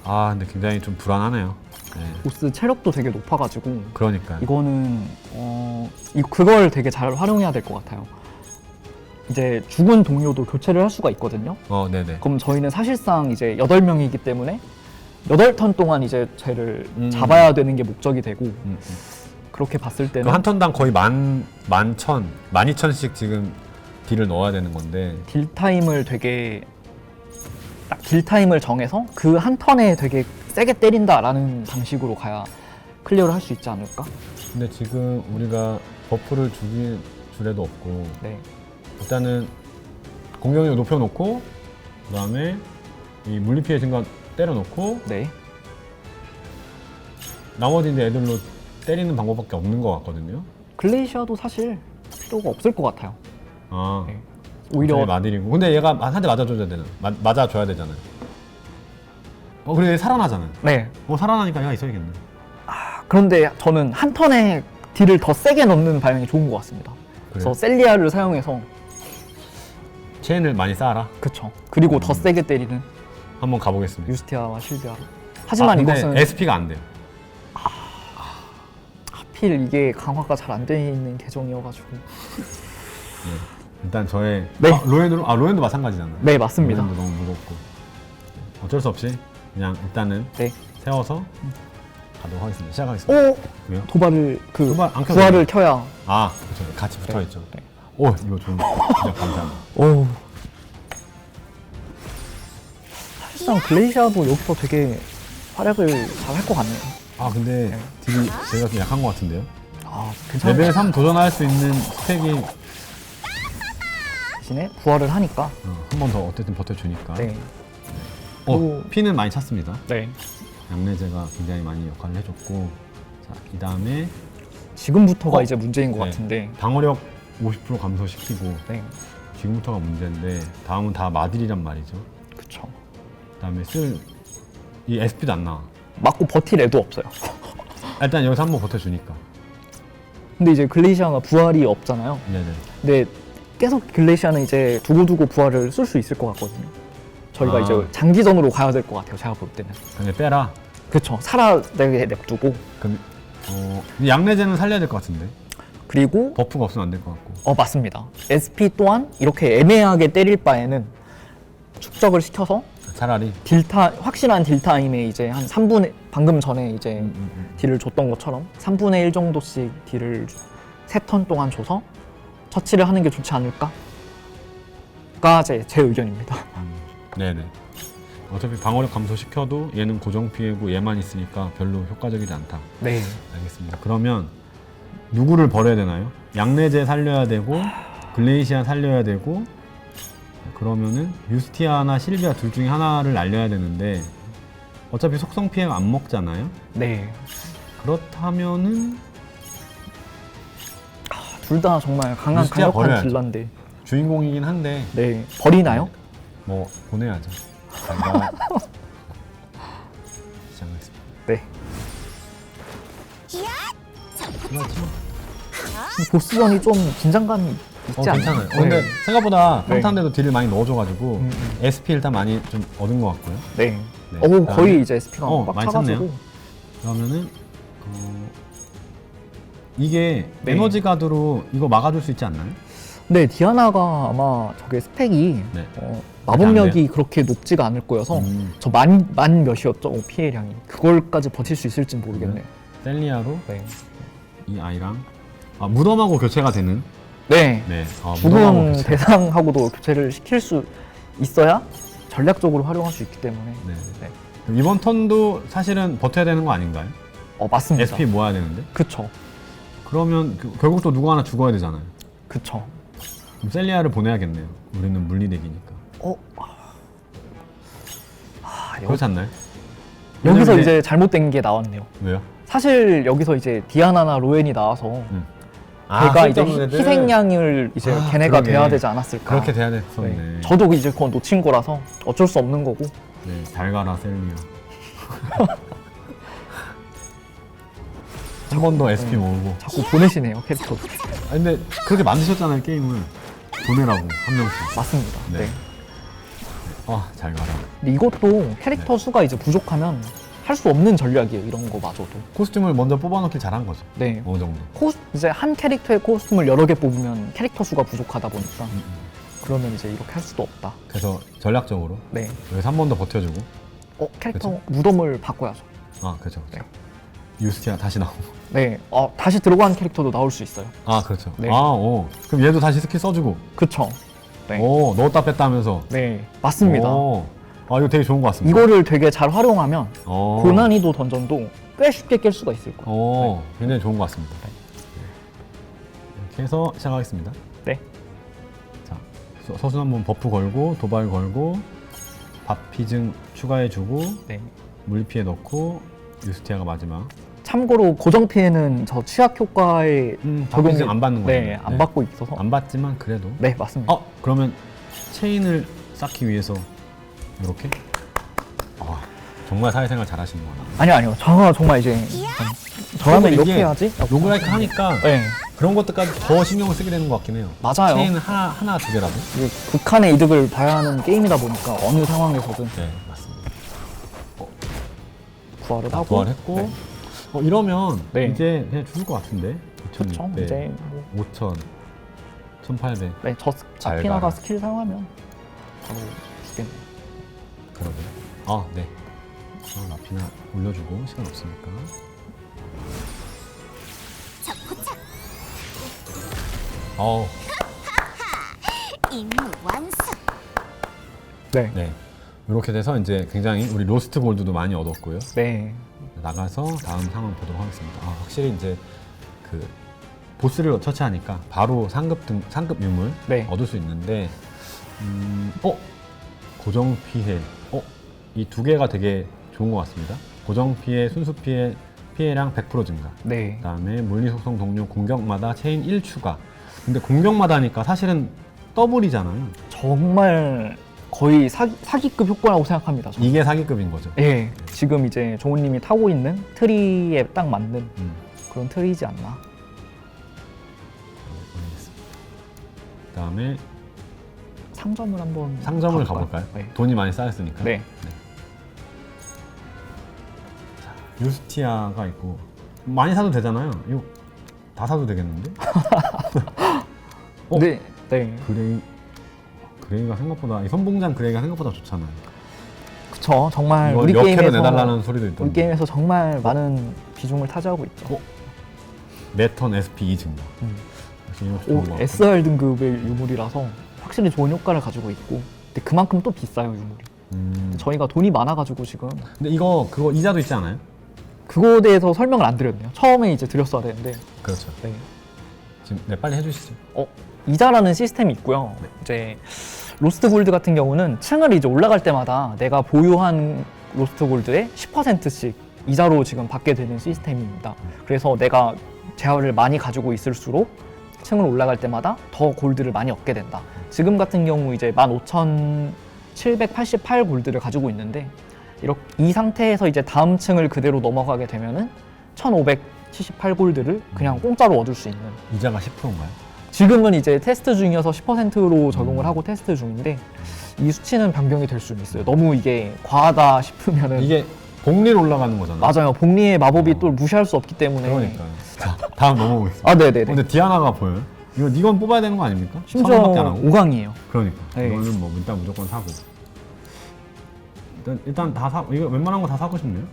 근데 굉장히 좀 불안하네요. 네. 보스 체력도 되게 높아가지고 그러니까요. 이거는 그걸 되게 잘 활용해야 될 것 같아요. 이제 죽은 동료도 교체를 할 수가 있거든요. 네네. 그럼 저희는 사실상 이제 8명이기 때문에 8턴 동안 이제 쟤를 잡아야 되는 게 목적이 되고 그렇게 봤을 때는 한 턴당 거의 12,000씩 지금 딜을 넣어야 되는 건데. 딜 타임을 되게 딱 딜 타임을 정해서 그 한 턴에 되게 세게 때린다라는 방식으로 가야 클리어를 할 수 있지 않을까? 근데 지금 우리가 버프를 줄 애도 없고 네. 일단은 공격력 높여놓고 그다음에 이 물리피해 증가 때려놓고 네. 나머지 이제 애들로 때리는 방법밖에 없는 것 같거든요. 글레이시아도 사실 필요가 없을 것 같아요. 네. 오히려 오히려 마딜이고. 근데 얘가 한 대 맞아줘야 되나? 맞아줘야 되잖아요. 그래 얘 살아나잖아요. 네. 살아나니까 얘가 있어야겠네. 그런데 저는 한 턴에 딜을 더 세게 넣는 방향이 좋은 것 같습니다. 그래서 셀리아를 사용해서 체인을 많이 쌓아라. 그쵸. 그리고 더 세게 때리는 한번 가보겠습니다. 유스티아와 실비아로. 하지만 근데 이것은 SP가 안 돼요. 하필 이게 강화가 잘 안 돼 있는 계정이어가지고. 일단 저의 네. 로엔도 마찬가지잖아요. 네, 맞습니다. 로엔도 너무 무겁고 어쩔 수 없이 그냥 일단은 네. 세워서 가도록 하겠습니다. 시작하겠습니다. 왜요? 도발을 도발 안 켜도 부활을 돼요? 켜야. 그렇죠. 같이 붙어 있죠. 네. 이거 좋은 거. 진짜 감사합니다. 오. 사실상 글레이시아도 여기서 되게 활약을 잘 할 것 같네요. 근데 딜이 제가 좀 약한 것 같은데요? 괜찮아요. 레벨 3 도전할 수 있는 스펙이 대신에 부활을 하니까. 한 번 더 어쨌든 버텨주니까. 네. 피는 많이 찼습니다. 네. 양내제가 굉장히 많이 역할을 해줬고, 자, 이 다음에 지금부터가 이제 문제인 것 네. 같은데. 방어력 50% 감소시키고, 네. 지금부터가 문제인데, 다음은 다 마딜이란 말이죠. 그쵸. 그 다음에 이 SP도 안 나와. 맞고 버틸 애도 없어요. 일단 여기서 한 번 버텨주니까. 근데 이제 글레이시아가 부활이 없잖아요. 네네. 근데 계속 글레이시아는 이제 두고두고 부활을 쓸 수 있을 것 같거든요. 저희가 이제 장기전으로 가야 될 것 같아요. 제가 볼 때는. 근데 빼라. 그쵸. 살아내게 냅두고. 그럼 양내제는 살려야 될 것 같은데. 그리고 버프가 없으면 안 될 것 같고. 맞습니다. SP 또한 이렇게 애매하게 때릴 바에는 축적을 시켜서 차라리. 딜타 확실한 딜 타임에 이제 한 3분의 방금 전에 이제 딜을 줬던 것처럼 3분의 1 정도씩 딜을 3턴 동안 줘서 처치를 하는 게 좋지 않을까가 제 의견입니다. 네네. 어차피 방어력 감소시켜도 얘는 고정 피해고 얘만 있으니까 별로 효과적이지 않다. 네. 알겠습니다. 그러면 누구를 버려야 되나요? 양내제 살려야 되고 글레이시안 살려야 되고 그러면은 유스티아나 실비아 둘 중에 하나를 날려야 되는데 어차피 속성 피해가 안 먹잖아요. 네. 그렇다면은 둘 다 정말 강한 루스티아 강력한 버려야죠. 딜러인데. 주인공이긴 한데 네. 버리나요? 뭐 보내야죠. 제가 시작하겠습니다. 네. 그렇죠. 보스전이 좀 긴장감이 있지 않나요? 괜찮아요. 근데 생각보다 네. 평탄대도 딜을 많이 넣어줘가지고 음. SP 일단 많이 좀 얻은 것 같고요. 네. 네. 오, 그다음에 거의 이제 SP가 꽉 많이 차가지고. 찼네요. 그러면은 이게 네. 에너지 가드로 이거 막아줄 수 있지 않나요? 네, 디아나가 아마 저게 스펙이 네. 마법력이 그렇게 높지가 않을 거여서 음. 저 만 몇이었죠? 피해량이. 그걸까지 버틸 수 있을진 모르겠네요. 셀리아로 네. 이 아이랑 무덤하고 교체가 되는 네. 네. 무덤하고 죽은 교체. 대상하고도 교체를 시킬 수 있어야 전략적으로 활용할 수 있기 때문에. 네. 네. 그럼 이번 턴도 사실은 버텨야 되는 거 아닌가요? 맞습니다. SP 모아야 되는데 그쵸. 그러면 결국 또 누구 하나 죽어야 되잖아요. 그쵸. 그럼 셀리아를 보내야겠네요. 우리는 물리덱이니까. 그렇지 않나요? 여기서 왜냐면 이제 잘못된 게 나왔네요. 왜요? 사실 여기서 이제 디아나나 로엔이 나와서 걔가 이제 쓸데없는 애들. 희생양을 이제 아, 걔네가 그러게. 돼야 되지 않았을까. 그렇게 돼야 됐었네. 네. 저도 이제 그건 놓친 거라서 어쩔 수 없는 거고. 네, 잘 가라 셀리아. 한 번 더 SP 모으고. 자꾸 보내시네요, 캐릭터. 근데 그렇게 만드셨잖아요 게임을. 보내라고 한 명씩. 맞습니다. 네. 네. 잘 가라. 근데 이것도 캐릭터 네. 수가 이제 부족하면 할 수 없는 전략이에요, 이런 거 마저도. 코스튬을 먼저 뽑아놓길 잘한 거죠. 네. 어느 정도. 이제 한 캐릭터의 코스튬을 여러 개 뽑으면 캐릭터 수가 부족하다 보니까 그러면 이제 이렇게 할 수도 없다. 그래서 전략적으로 네. 여기서 한 번 더 버텨주고. 캐릭터 그쵸? 무덤을 바꿔야죠. 그렇죠. 네. 유스티아 다시 나오고. 네. 다시 들어간 캐릭터도 나올 수 있어요. 그렇죠. 네. 그럼 얘도 다시 스킬 써주고. 그쵸. 네. 넣었다 뺐다 하면서. 네. 맞습니다. 이거 되게 좋은 것 같습니다. 이거를 되게 잘 활용하면 어. 고난이도 던전도 꽤 쉽게 깰 수가 있을 거예요. 굉장히 좋은 것 같습니다. 이렇게 해서 시작하겠습니다. 네. 자, 서순 한번 버프 걸고 도발 걸고 밥피증 추가해주고 네. 물리피해 넣고 유스티아가 마지막. 참고로 고정 피해는 저 취약 효과에 밥피증 안 받는 거예요. 네, 안 받고 있어서. 안 받지만 그래도. 네, 맞습니다. 그러면 체인을 쌓기 위해서 이렇게. 정말 사회생활 잘하시는 거나. 아니요. 저는 정말 이제 저라면 이렇게 이게 해야지. 로그라이크 하니까 네, 그런 것들까지 더 신경을 쓰게 되는 것 같긴 해요. 맞아요. 체인 하나 두 개라도. 이게 극한의 이득을 봐야 하는 게임이다 보니까 어느 상황에서든 네, 맞습니다. 부활을 하고. 부활했고. 네. 이러면 네. 이제 그냥 죽을 것 같은데. 그렇죠. 2600, 이제 5000, 1800. 네, 저 잘 아피나가 가라. 스킬 사용하면 바로 죽겠네. 그러고요. 네. 라피나 올려주고 시간 없으니까. 임무 완성. 네. 네. 이렇게 돼서 이제 굉장히 우리 로스트 골드도 많이 얻었고요. 네. 나가서 다음 상황 보도록 하겠습니다. 확실히 이제 그 보스를 처치하니까 바로 상급 유물 네. 얻을 수 있는데, 고정 피해. 이 두 개가 되게 좋은 것 같습니다. 고정 피해, 순수 피해, 피해량 100% 증가. 네. 그다음에 물리 속성 동료 공격마다 체인 1 추가. 근데 공격마다 하니까 사실은 더블이잖아요. 정말 거의 사기급 효과라고 생각합니다. 저는. 이게 사기급인 거죠. 예, 지금 이제 종우님이 타고 있는 트리에 딱 맞는 음. 그런 트리이지 않나. 그다음에 상점을 한번 상점을 가볼까요? 가볼까요? 네. 돈이 많이 쌓였으니까. 네. 자, 유스티아가 있고 많이 사도 되잖아요. 이거 다 사도 되겠는데? 네. 네. 그레이가 생각보다 이 선봉장 그레이가 생각보다 좋잖아요. 그쵸. 정말 이거 우리 역해로 게임에서 내달라는 소리도 있던데. 우리 게임에서 정말 많은 비중을 차지하고 있죠. 매턴 SP 2 증가. 역시 이거 좋은 것 같고. SR 등급의 유물이라서 확실히 좋은 효과를 가지고 있고, 근데 그만큼 또 비싸요 유물이. 저희가 돈이 많아가지고 지금 근데 이거 그거 이자도 있지 않아요? 그거에 대해서 설명을 안 드렸네요. 처음에 이제 드렸어야 되는데. 그렇죠. 네. 지금 빨리 해주시죠. 이자라는 시스템이 있고요. 이제 로스트 골드 같은 경우는 층을 이제 올라갈 때마다 내가 보유한 로스트 골드의 10%씩 이자로 지금 받게 되는 시스템입니다. 그래서 내가 재화를 많이 가지고 있을수록 층을 올라갈 때마다 더 골드를 많이 얻게 된다. 지금 같은 경우 이제 15,788 골드를 가지고 있는데, 이 상태에서 이제 다음 층을 그대로 넘어가게 되면은 1,578 골드를 그냥 공짜로 얻을 수 있는. 이자가 10%인가요? 지금은 이제 테스트 중이어서 10%로 적용을 하고 테스트 중인데, 이 수치는 변경이 될 수는 있어요. 너무 이게 과하다 싶으면은. 이게 복리로 올라가는 거잖아요. 맞아요. 복리의 마법이 또 무시할 수 없기 때문에. 그러니까요. 자, 다음 넘어보겠습니다. 아, 네네네. 근데 디아나가 보여요? 이건 뽑아야 되는 거 아닙니까? 심지어 1000원밖에 안 하고. 5강이에요. 그러니까 네. 이거는 뭐 일단 무조건 사고. 일단 다 사고. 이거 웬만한 거 다 사고 싶네요.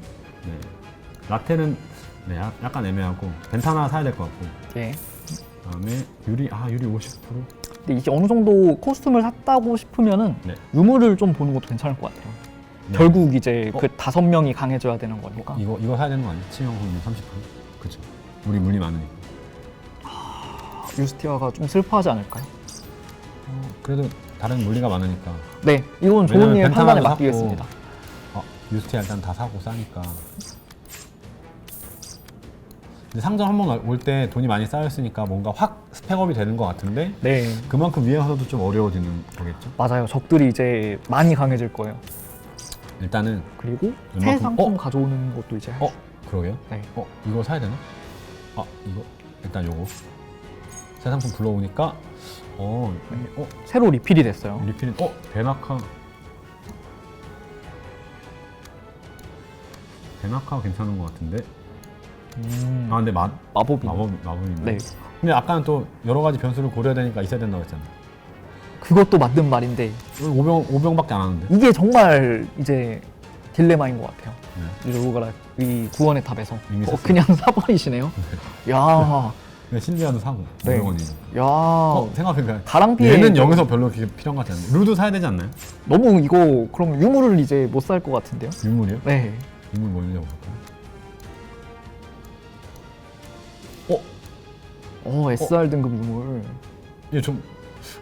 네. 라텔은 네, 약간 애매하고 벤타나 사야 될 것 같고. 예. 그다음에 유리 50%. 근데 이게 어느 정도 코스튬을 샀다고 싶으면은 네. 유물을 좀 보는 것도 괜찮을 것 같아요. 네. 결국 이제 그 5명이 강해져야 되는 거니까. 이거 사야 되는 거 아니야? 치명 확률 30%. 그렇죠. 우리 물리 많으니까. 유스티아가 좀 슬퍼하지 않을까요? 그래도 다른 물리가 많으니까. 네, 이건 왜냐면 조은님의 판단에 벤타나도 맡기겠습니다. 유스티아 일단 다 사고 싸니까. 근데 상점 한번 올 때 돈이 많이 쌓였으니까 뭔가 확 스펙업이 되는 것 같은데 네, 그만큼 위에서도 좀 어려워지는 거겠죠? 맞아요. 적들이 이제 많이 강해질 거예요. 일단은 그리고 웬만큼- 새 상품 가져오는 것도 이제 할 수. 그러게요? 네. 이거 사야 되나? 이거 일단 요거 새 상품 불러오니까 새로 리필이 됐어요. 리필 베나카 괜찮은 것 같은데 근데 마법이. 마법인데 네, 근데 아까는 또 여러 가지 변수를 고려해야 되니까 있어야 된다고 했잖아. 그것도 맞는 말인데 5병밖에 안 하는데. 이게 정말 이제 딜레마인 것 같아요. 네. 이 로그라 이 구원의 탑에서 이미 샀어요. 그냥 사버리시네요. 야, 근데 신비아도 사고 네. 500원이고. 야, 생각해보니까 가랑 피해. 얘는 여기서 별로 그렇게 필요한 것 같지 않는데. 루도 사야 되지 않나요? 너무 이거 그럼 유물을 이제 못 살 것 같은데요? 유물이요? 네. 유물 뭐 있냐고 볼까요? SR 등급 유물. 이게 좀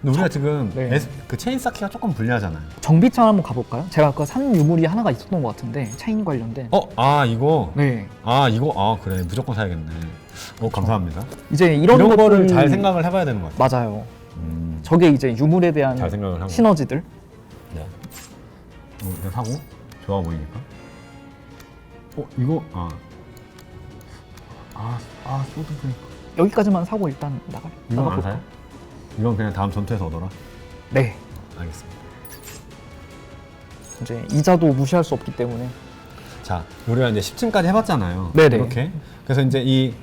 근데 우리가 지금 네. 그 체인 쌓기가 조금 불리하잖아요. 정비창 한번 가볼까요? 제가 아까 산 유물이 하나가 있었던 것 같은데 체인 관련된. 이거 네. 그래 무조건 사야겠네. 감사합니다. 이제 이런 거를 것들- 잘 생각을 해봐야 되는 것 같아요. 맞아요. 저게 이제 유물에 대한 잘 생각을 하고. 시너지들. 네. 일단 사고 좋아 보이니까. 이거 소드 브레이크. 여기까지만 사고 일단 이건 안 나가볼까요? 사요? 이건 그냥 다음 전투에서 얻어라. 네. 알겠습니다. 이제 이자도 무시할 수 없기 때문에. 자, 우리가 이제 10층까지 해봤잖아요. 네네. 이렇게. 그래서 이제 이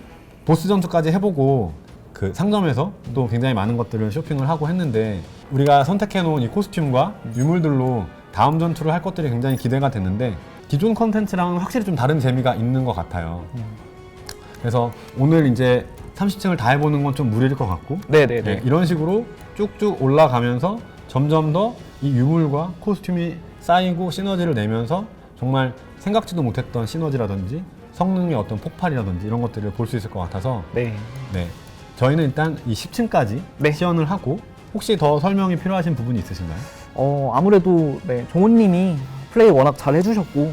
보스 전투까지 해보고 그 상점에서 또 굉장히 많은 것들을 쇼핑을 하고 했는데 우리가 선택해놓은 이 코스튬과 유물들로 다음 전투를 할 것들이 굉장히 기대가 됐는데 기존 컨텐츠랑은 확실히 좀 다른 재미가 있는 것 같아요. 그래서 오늘 이제 30층을 다 해보는 건 좀 무리일 것 같고 네네네. 네, 이런 식으로 쭉쭉 올라가면서 점점 더 이 유물과 코스튬이 쌓이고 시너지를 내면서 정말 생각지도 못했던 시너지라든지 성능의 어떤 폭발이라든지 이런 것들을 볼 수 있을 것 같아서 네. 네, 저희는 일단 이 10층까지 네. 시연을 하고 혹시 더 설명이 필요하신 부분이 있으신가요? 아무래도 네, 종훈님이 플레이 워낙 잘 해주셨고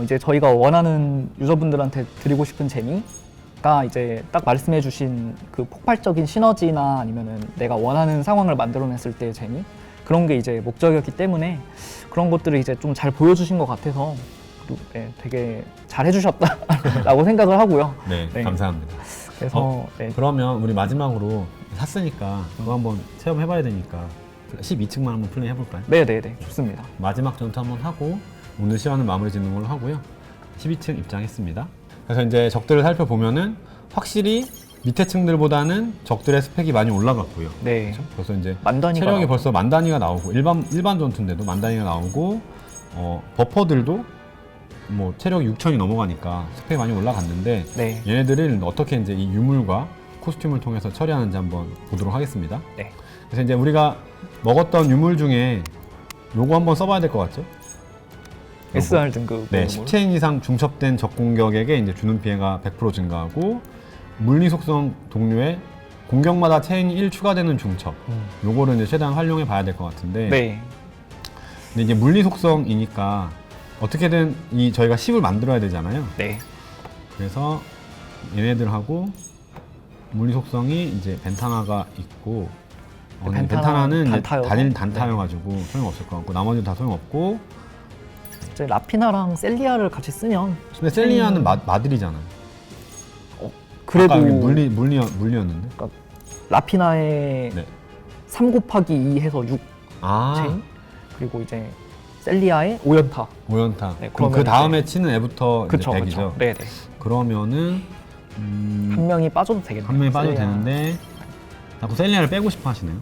이제 저희가 원하는 유저분들한테 드리고 싶은 재미가 이제 딱 말씀해주신 그 폭발적인 시너지나 아니면은 내가 원하는 상황을 만들어냈을 때의 재미 그런 게 이제 목적이었기 때문에 그런 것들을 이제 좀 잘 보여주신 것 같아서 그리고 네, 되게 잘 해주셨다라고 생각을 하고요. 네, 네. 감사합니다. 그래서 네, 그러면 우리 마지막으로 샀으니까 그거 한번 체험해봐야 되니까 12층만 한번 플레이 해볼까요? 네네네 좋습니다. 마지막 전투 한번 하고 오늘 시연은 마무리 짓는 걸로 하고요. 12층 입장했습니다. 그래서 이제 적들을 살펴보면은 확실히 밑에 층들보다는 적들의 스펙이 많이 올라갔고요. 네. 그래서 이제 만 단위가 체력이 나오고. 벌써 만 단위가 나오고 일반 전투인데도 만 단위가 나오고 버퍼들도 뭐 체력이 6천이 넘어가니까 스펙이 많이 올라갔는데 네. 얘네들을 어떻게 이제 이 유물과 코스튬을 통해서 처리하는지 한번 보도록 하겠습니다. 네. 그래서 이제 우리가 먹었던 유물 중에 요거 한번 써봐야 될 것 같죠? SR 등급. 네, 유물. 10체인 이상 중첩된 적 공격에게 이제 주는 피해가 100% 증가하고 물리 속성 동료의 공격마다 체인이 1 추가되는 중첩. 요거를 이제 최대한 활용해 봐야 될 것 같은데. 네. 근데 이제 물리 속성이니까 어떻게든 이 저희가 10을 만들어야 되잖아요. 네. 그래서 얘네들하고 물리 속성이 이제 벤타나가 있고 근데 벤타나는 이제 단타여서. 단타여가지고 소용없을 것 같고 나머지는 다 소용없고 이제 라피나랑 셀리아를 같이 쓰면 근데 셀리아는 마들이잖아요. 그래도 아까 여기 물리였는데. 그러니까 라피나의 네. 3 곱하기 2 해서 6 아 체인 그리고 이제 셀리아의 5연타. 5연타. 네, 그럼 그 그러면 다음에 치는 애부터 이제 그쵸 100이죠. 그쵸. 네네. 그러면은 한 명이 빠져도 되겠네요. 한 명이 빠져도 셀리아. 되는데 자꾸 셀리아를 빼고 싶어 하시네요.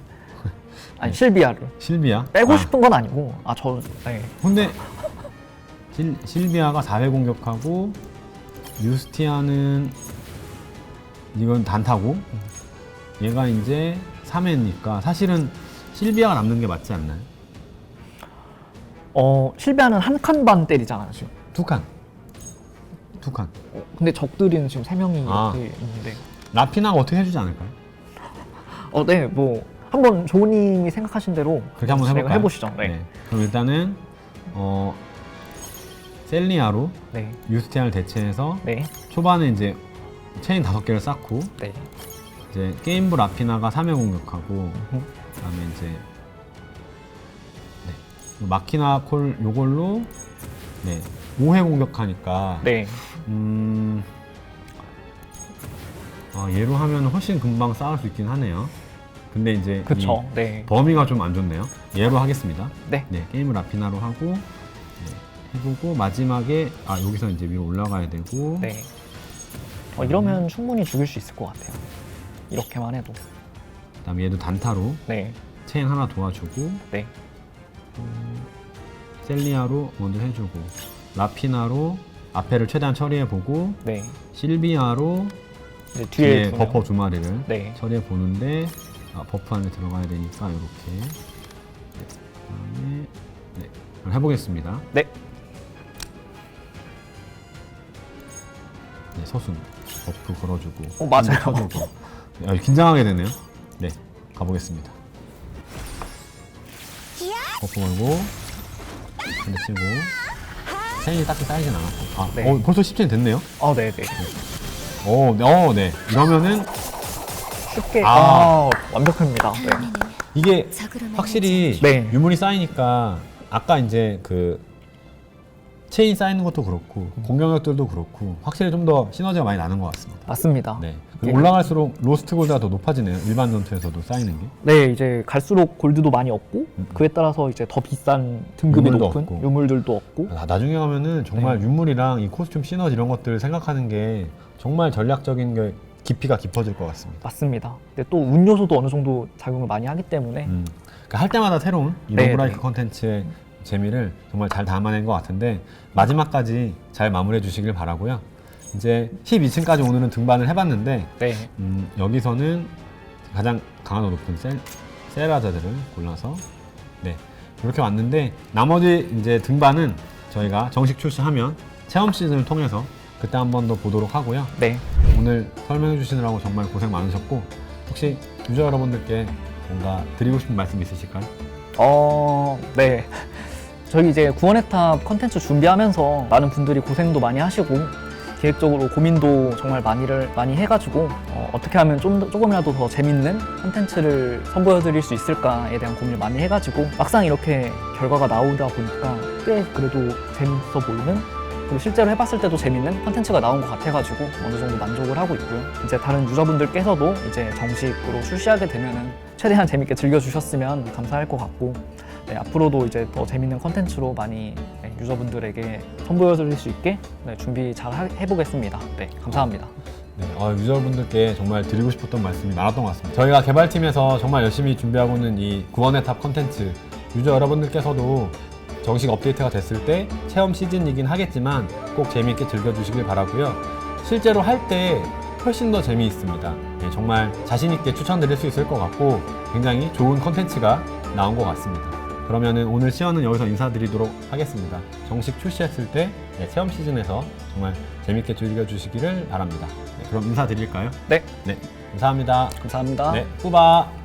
아니 실비아를 실비아? 빼고 아, 싶은 건 아니고 네. 근데 실비아가 4회 공격하고 유스티아는 이건 단타고 얘가 이제 3회니까 사실은 실비아가 남는 게 맞지 않나요? 실비아는 한 칸 반 때리잖아요 지금. 2칸. 2칸. 근데 적들이는 지금 3명이 아. 이렇게 있는데. 라피나가 어떻게 해주지 않을까요? 네, 뭐 한번 조님이 생각하신 대로 그렇게 한번 해볼까요? 해보시죠. 네. 그럼 일단은 셀리아로 네. 유스티아를 대체해서 네. 초반에 이제 체인 5개를 쌓고 네. 이제 게임부 라피나가 3회 공격하고 그다음에 이제 마키나 콜 요걸로 5회 공격하니까 네. 얘로 하면 훨씬 금방 쌓을 수 있긴 하네요. 근데 이제 그쵸. 이 네. 범위가 좀 안 좋네요. 얘로 하겠습니다. 네. 게임을 라피나로 하고 해보고 마지막에 여기서 이제 위로 올라가야 되고 네. 이러면 충분히 죽일 수 있을 것 같아요. 이렇게만 해도. 그다음에 얘도 단타로 네. 체인 하나 도와주고 네. 셀리아로 먼저 해주고 라피나로 앞에를 최대한 처리해보고 네. 실비아로 이제 뒤에 뒤에 두 명. 버퍼 2마리를 네. 처리해보는데 버퍼 안에 들어가야 되니까 이렇게 그다음에 그럼 해보겠습니다. 네. 서순 버프 걸어주고 맞아요. 쳐주고 긴장하게 되네요. 네, 가보겠습니다. 버프 걸고 한대 치고 체인이 딱히 쌓이진 않았고 네. 벌써 10체인 됐네요. 네, 네. 네. 이러면은 쉽게 완벽합니다. 네. 이게 확실히 네. 유물이 쌓이니까 아까 이제 그 체인 쌓이는 것도 그렇고 공격력들도 그렇고 확실히 좀 더 시너지가 많이 나는 것 같습니다. 맞습니다. 네. 그리고 올라갈수록 로스트 골드가 더 높아지네요. 일반 전투에서도 쌓이는 게. 네, 이제 갈수록 골드도 많이 얻고 그에 따라서 이제 더 비싼 등급이 유물도 높은 얻고. 유물들도 얻고. 나중에 가면은 정말 네. 유물이랑 이 코스튬 시너지 이런 것들을 생각하는 게 정말 전략적인 게 깊이가 깊어질 것 같습니다. 맞습니다. 근데 또 운 요소도 어느 정도 작용을 많이 하기 때문에 그러니까 할 때마다 새로운 이 네, 로그라이크 네. 컨텐츠의 재미를 정말 잘 담아낸 것 같은데 마지막까지 잘 마무리해 주시길 바라고요. 이제 12층까지 오늘은 등반을 해봤는데 네. 여기서는 가장 강화도 높은 셀라자들을 골라서 이렇게 왔는데 나머지 이제 등반은 저희가 정식 출시하면 체험 시즌을 통해서 그때 한 번 더 보도록 하고요. 네. 오늘 설명해 주시느라고 정말 고생 많으셨고 혹시 유저 여러분들께 뭔가 드리고 싶은 말씀 있으실까요? 네. 저희 이제 구원의 탑 컨텐츠 준비하면서 많은 분들이 고생도 많이 하시고 계획적으로 고민도 정말 많이 해가지고 어떻게 하면 조금이라도 더 재밌는 컨텐츠를 선보여드릴 수 있을까에 대한 고민을 많이 해가지고 막상 이렇게 결과가 나오다 보니까 꽤 그래도 재밌어 보이는 그리고 실제로 해봤을 때도 재밌는 컨텐츠가 나온 것 같아가지고 어느 정도 만족을 하고 있고요. 이제 다른 유저분들께서도 이제 정식으로 출시하게 되면은 최대한 재밌게 즐겨주셨으면 감사할 것 같고 앞으로도 이제 더 재밌는 컨텐츠로 많이 유저분들에게 선보여드릴 수 있게 준비 잘 해보겠습니다. 네, 감사합니다. 유저분들께 정말 드리고 싶었던 말씀이 많았던 것 같습니다. 저희가 개발팀에서 정말 열심히 준비하고 있는 이 구원의 탑 컨텐츠 유저 여러분들께서도 정식 업데이트가 됐을 때 체험 시즌이긴 하겠지만 꼭 재미있게 즐겨주시길 바라고요. 실제로 할 때 훨씬 더 재미있습니다. 네, 정말 자신있게 추천드릴 수 있을 것 같고 굉장히 좋은 컨텐츠가 나온 것 같습니다. 그러면은 오늘 시연은 여기서 인사드리도록 하겠습니다. 정식 출시했을 때 체험 시즌에서 정말 재밌게 즐겨주시기를 바랍니다. 네, 그럼 인사드릴까요? 네, 네, 감사합니다. 감사합니다. 네, 뿌바.